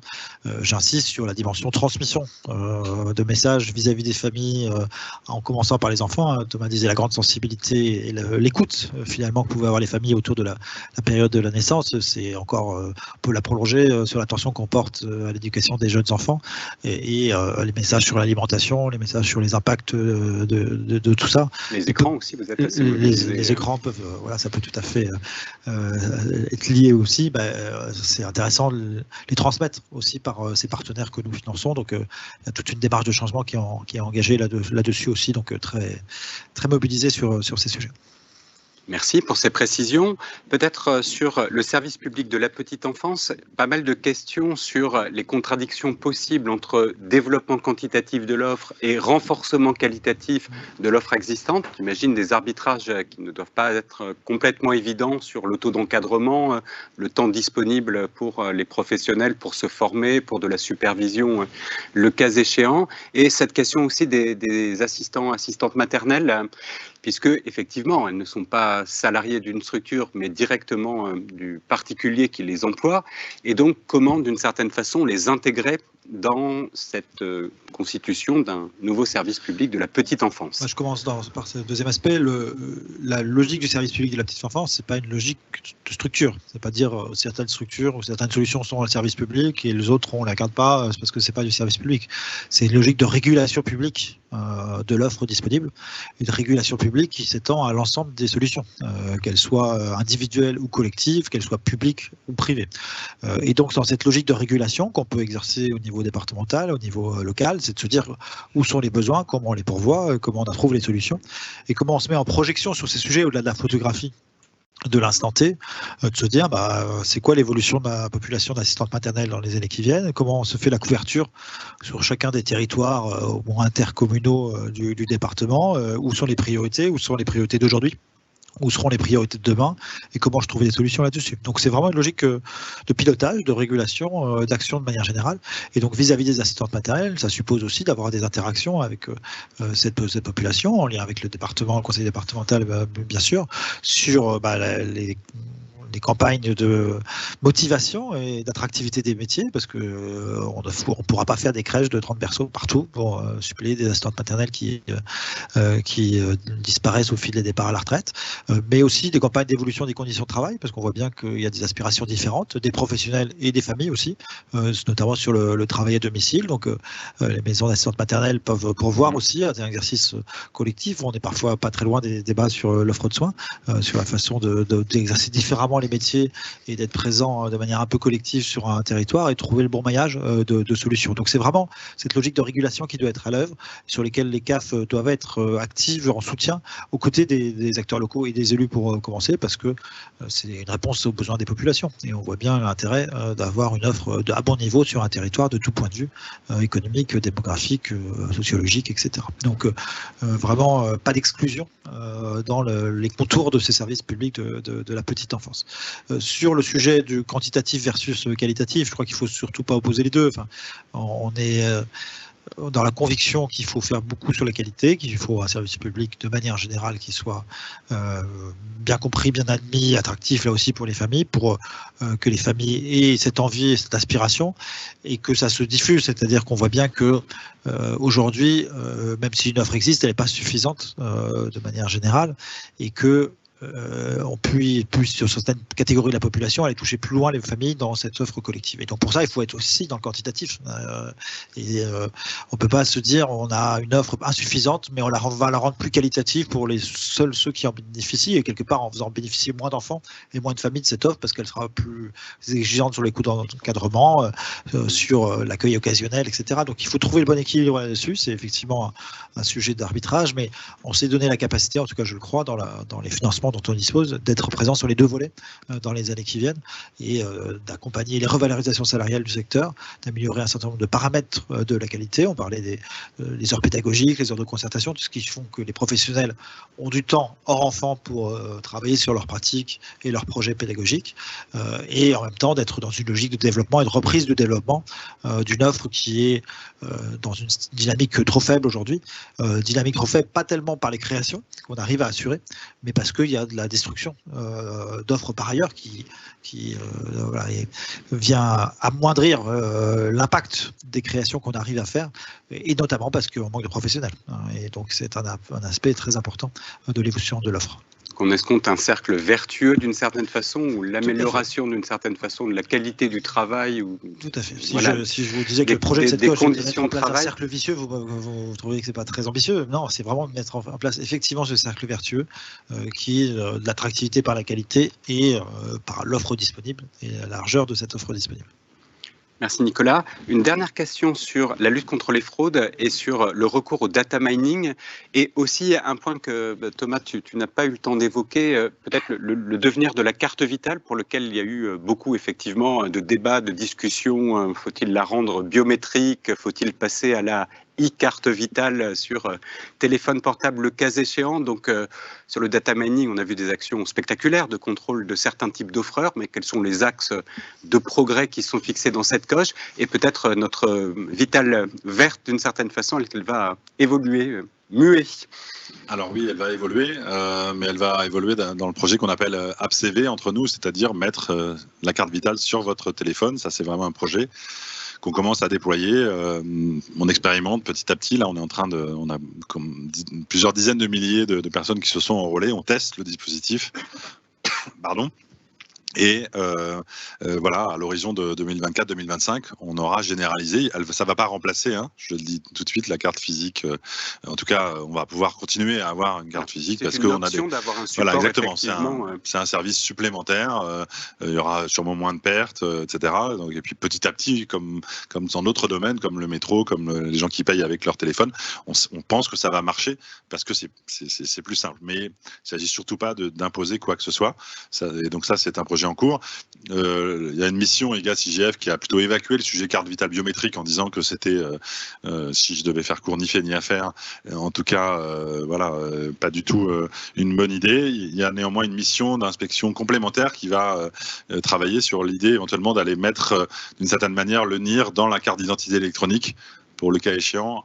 J'insiste sur la dimension transmission de messages vis-à-vis des familles, en commençant par les enfants. Thomas disait la grande sensibilité et l'écoute finalement que pouvaient avoir les familles autour de la période de la naissance. C'est encore, on peut la prolonger sur l'attention qu'on porte à l'éducation des jeunes enfants. Et les messages sur l'alimentation, les messages sur les impacts de tout ça. Les écrans aussi, vous êtes les écrans peuvent, voilà, ça peut tout à fait être lié aussi. C'est intéressant de les transmettre aussi par ces partenaires que nous finançons. Donc il y a toute une démarche de changement qui est engagée là-dessus aussi, donc très, très mobilisée sur ces sujets. Merci pour ces précisions. Peut-être sur le service public de la petite enfance, pas mal de questions sur les contradictions possibles entre développement quantitatif de l'offre et renforcement qualitatif de l'offre existante. J'imagine des arbitrages qui ne doivent pas être complètement évidents sur le taux d'encadrement, le temps disponible pour les professionnels pour se former, pour de la supervision, le cas échéant. Et cette question aussi des assistants, assistantes maternelles, puisque effectivement, elles ne sont pas salariées d'une structure, mais directement du particulier qui les emploie. Et donc, comment, d'une certaine façon, les intégrer dans cette constitution d'un nouveau service public de la petite enfance? Moi, je commence par ce deuxième aspect. La logique du service public de la petite enfance, c'est pas une logique de structure. C'est pas dire certaines structures ou certaines solutions sont le service public et les autres on la garde pas, c'est parce que c'est pas du service public. C'est une logique de régulation publique de l'offre disponible et de régulation publique qui s'étend à l'ensemble des solutions, qu'elles soient individuelles ou collectives, qu'elles soient publiques ou privées. Et donc dans cette logique de régulation qu'on peut exercer au niveau départemental, au niveau local, c'est de se dire où sont les besoins, comment on les pourvoit, comment on trouve les solutions et comment on se met en projection sur ces sujets au-delà de la photographie de l'instant T, de se dire c'est quoi l'évolution de la population d'assistantes maternelles dans les années qui viennent, comment se fait la couverture sur chacun des territoires au moins intercommunaux du département, où sont les priorités d'aujourd'hui, où seront les priorités de demain et comment je trouve des solutions là-dessus. Donc c'est vraiment une logique de pilotage, de régulation, d'action de manière générale. Et donc vis-à-vis des assistantes maternelles, ça suppose aussi d'avoir des interactions avec cette population, en lien avec le département, le conseil départemental bien sûr, sur les campagnes de motivation et d'attractivité des métiers, parce qu'on ne pourra pas faire des crèches de 30 berceaux partout pour suppléer des assistantes maternelles qui disparaissent au fil des départs à la retraite, mais aussi des campagnes d'évolution des conditions de travail, parce qu'on voit bien qu'il y a des aspirations différentes, des professionnels et des familles aussi, notamment sur le travail à domicile. Donc les maisons d'assistantes maternelles peuvent pourvoir aussi à des exercices collectifs. On n'est parfois pas très loin des débats sur l'offre de soins, sur la façon d'exercer différemment les métiers et d'être présent de manière un peu collective sur un territoire et trouver le bon maillage de solutions. Donc c'est vraiment cette logique de régulation qui doit être à l'œuvre, sur lesquelles les CAF doivent être actives en soutien aux côtés des acteurs locaux et des élus pour commencer, parce que c'est une réponse aux besoins des populations. Et on voit bien l'intérêt d'avoir une offre à bon niveau sur un territoire de tout point de vue, économique, démographique, sociologique, etc. Donc vraiment pas d'exclusion dans les contours de ces services publics de la petite enfance. Sur le sujet du quantitatif versus qualitatif, je crois qu'il ne faut surtout pas opposer les deux. Enfin, on est dans la conviction qu'il faut faire beaucoup sur la qualité, qu'il faut un service public de manière générale qui soit bien compris, bien admis, attractif là aussi pour les familles, pour que les familles aient cette envie et cette aspiration et que ça se diffuse. C'est-à-dire qu'on voit bien que aujourd'hui, même si une offre existe, elle n'est pas suffisante de manière générale et que on peut, sur certaines catégories de la population, aller toucher plus loin les familles dans cette offre collective. Et donc pour ça, il faut être aussi dans le quantitatif. On ne peut pas se dire on a une offre insuffisante, mais on va la rendre plus qualitative pour ceux qui en bénéficient, et quelque part en faisant bénéficier moins d'enfants et moins de familles de cette offre, parce qu'elle sera plus exigeante sur les coûts d'encadrement, sur l'accueil occasionnel, etc. Donc il faut trouver le bon équilibre là-dessus. C'est effectivement un sujet d'arbitrage, mais on s'est donné la capacité, en tout cas je le crois, dans les financements dont on dispose, d'être présent sur les deux volets dans les années qui viennent et d'accompagner les revalorisations salariales du secteur, d'améliorer un certain nombre de paramètres de la qualité. On parlait des heures pédagogiques, les heures de concertation, tout ce qui font que les professionnels ont du temps hors enfant pour travailler sur leurs pratiques et leurs projets pédagogiques et en même temps d'être dans une logique de développement et de reprise de développement d'une offre qui est dans une dynamique trop faible aujourd'hui. Dynamique trop faible, pas tellement par les créations qu'on arrive à assurer, mais parce qu'il y a de la destruction d'offres par ailleurs qui vient amoindrir l'impact des créations qu'on arrive à faire, et notamment parce qu'on manque de professionnels. Et donc c'est un aspect très important de l'évolution de l'offre. On escompte un cercle vertueux d'une certaine façon, ou l'amélioration d'une certaine façon de la qualité du travail. Tout à fait. Si je vous disais que le projet de cette coche est de mettre en place un cercle vicieux, vous trouvez que c'est pas très ambitieux. Non, c'est vraiment de mettre en place effectivement ce cercle vertueux qui est de l'attractivité par la qualité et par l'offre disponible et la largeur de cette offre disponible. Merci Nicolas. Une dernière question sur la lutte contre les fraudes et sur le recours au data mining, et aussi un point que Thomas, tu n'as pas eu le temps d'évoquer, peut-être le devenir de la carte vitale, pour lequel il y a eu beaucoup effectivement de débats, de discussions. Faut-il la rendre biométrique? Faut-il passer à la e-carte vitale sur téléphone portable le cas échéant? Donc sur le data mining, on a vu des actions spectaculaires de contrôle de certains types d'offreurs, mais quels sont les axes de progrès qui sont fixés dans cette coche? Et peut-être notre vitale verte, d'une certaine façon, elle va évoluer, muer. Alors oui, elle va évoluer, mais elle va évoluer dans le projet qu'on appelle AppCV entre nous, c'est-à-dire mettre la carte vitale sur votre téléphone. Ça, c'est vraiment un projet qu'on commence à déployer. On expérimente petit à petit. Là, on a comme plusieurs dizaines de milliers de personnes qui se sont enrôlées. On teste le dispositif. Pardon. Et voilà, à l'horizon de 2024-2025, on aura généralisé. Ça ne va pas remplacer, hein, je le dis tout de suite, la carte physique. En tout cas, on va pouvoir continuer à avoir une carte physique parce qu'on a d'avoir un support. Voilà, exactement. C'est un service supplémentaire. Il y aura sûrement moins de pertes, etc. Donc, et puis petit à petit, comme dans d'autres domaines, comme le métro, comme les gens qui payent avec leur téléphone, on pense que ça va marcher parce que c'est plus simple. Mais il ne s'agit surtout pas d'imposer quoi que ce soit. Et donc ça, c'est un projet en cours. Il y a une mission IGAS-IGF qui a plutôt évacué le sujet carte vitale biométrique en disant que c'était, si je devais faire court, ni fait ni à faire. En tout cas, voilà, pas du tout une bonne idée. Il y a néanmoins une mission d'inspection complémentaire qui va travailler sur l'idée éventuellement d'aller mettre d'une certaine manière le NIR dans la carte d'identité électronique pour le cas échéant.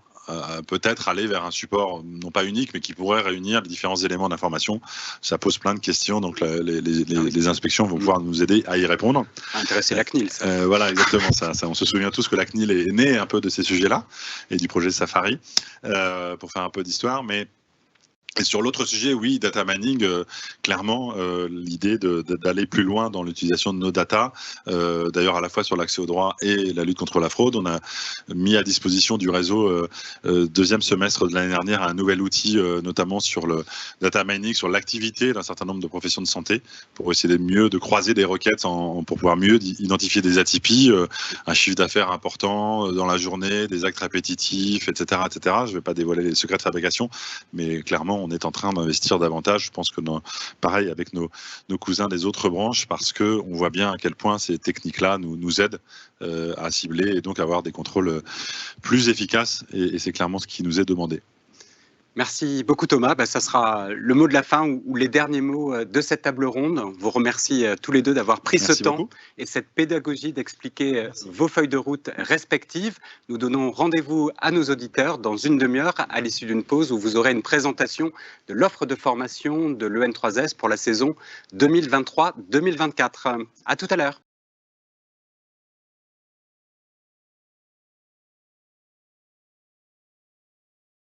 Peut-être aller vers un support non pas unique mais qui pourrait réunir les différents éléments d'information. Ça pose plein de questions, donc les inspections vont pouvoir nous aider à y répondre. Intéresser la CNIL. Voilà, exactement. On se souvient tous que la CNIL est née un peu de ces sujets-là et du projet Safari, pour faire un peu d'histoire. Et sur l'autre sujet, oui, data mining, clairement, l'idée d'aller plus loin dans l'utilisation de nos data, d'ailleurs à la fois sur l'accès au droit et la lutte contre la fraude, on a mis à disposition du réseau deuxième semestre de l'année dernière un nouvel outil, notamment sur le data mining, sur l'activité d'un certain nombre de professions de santé, pour essayer de croiser des requêtes pour pouvoir mieux identifier des atypies, un chiffre d'affaires important dans la journée, des actes répétitifs, etc., etc. Je ne vais pas dévoiler les secrets de fabrication, mais clairement, on est en train d'investir davantage, je pense que pareil avec nos cousins des autres branches, parce qu'on voit bien à quel point ces techniques-là nous aident à cibler et donc avoir des contrôles plus efficaces, et c'est clairement ce qui nous est demandé. Merci beaucoup Thomas. Ça sera le mot de la fin ou les derniers mots de cette table ronde. On vous remercie tous les deux d'avoir pris ce temps et cette pédagogie d'expliquer vos feuilles de route respectives. Nous donnons rendez-vous à nos auditeurs dans une demi-heure à l'issue d'une pause où vous aurez une présentation de l'offre de formation de l'EN3S pour la saison 2023-2024. À tout à l'heure.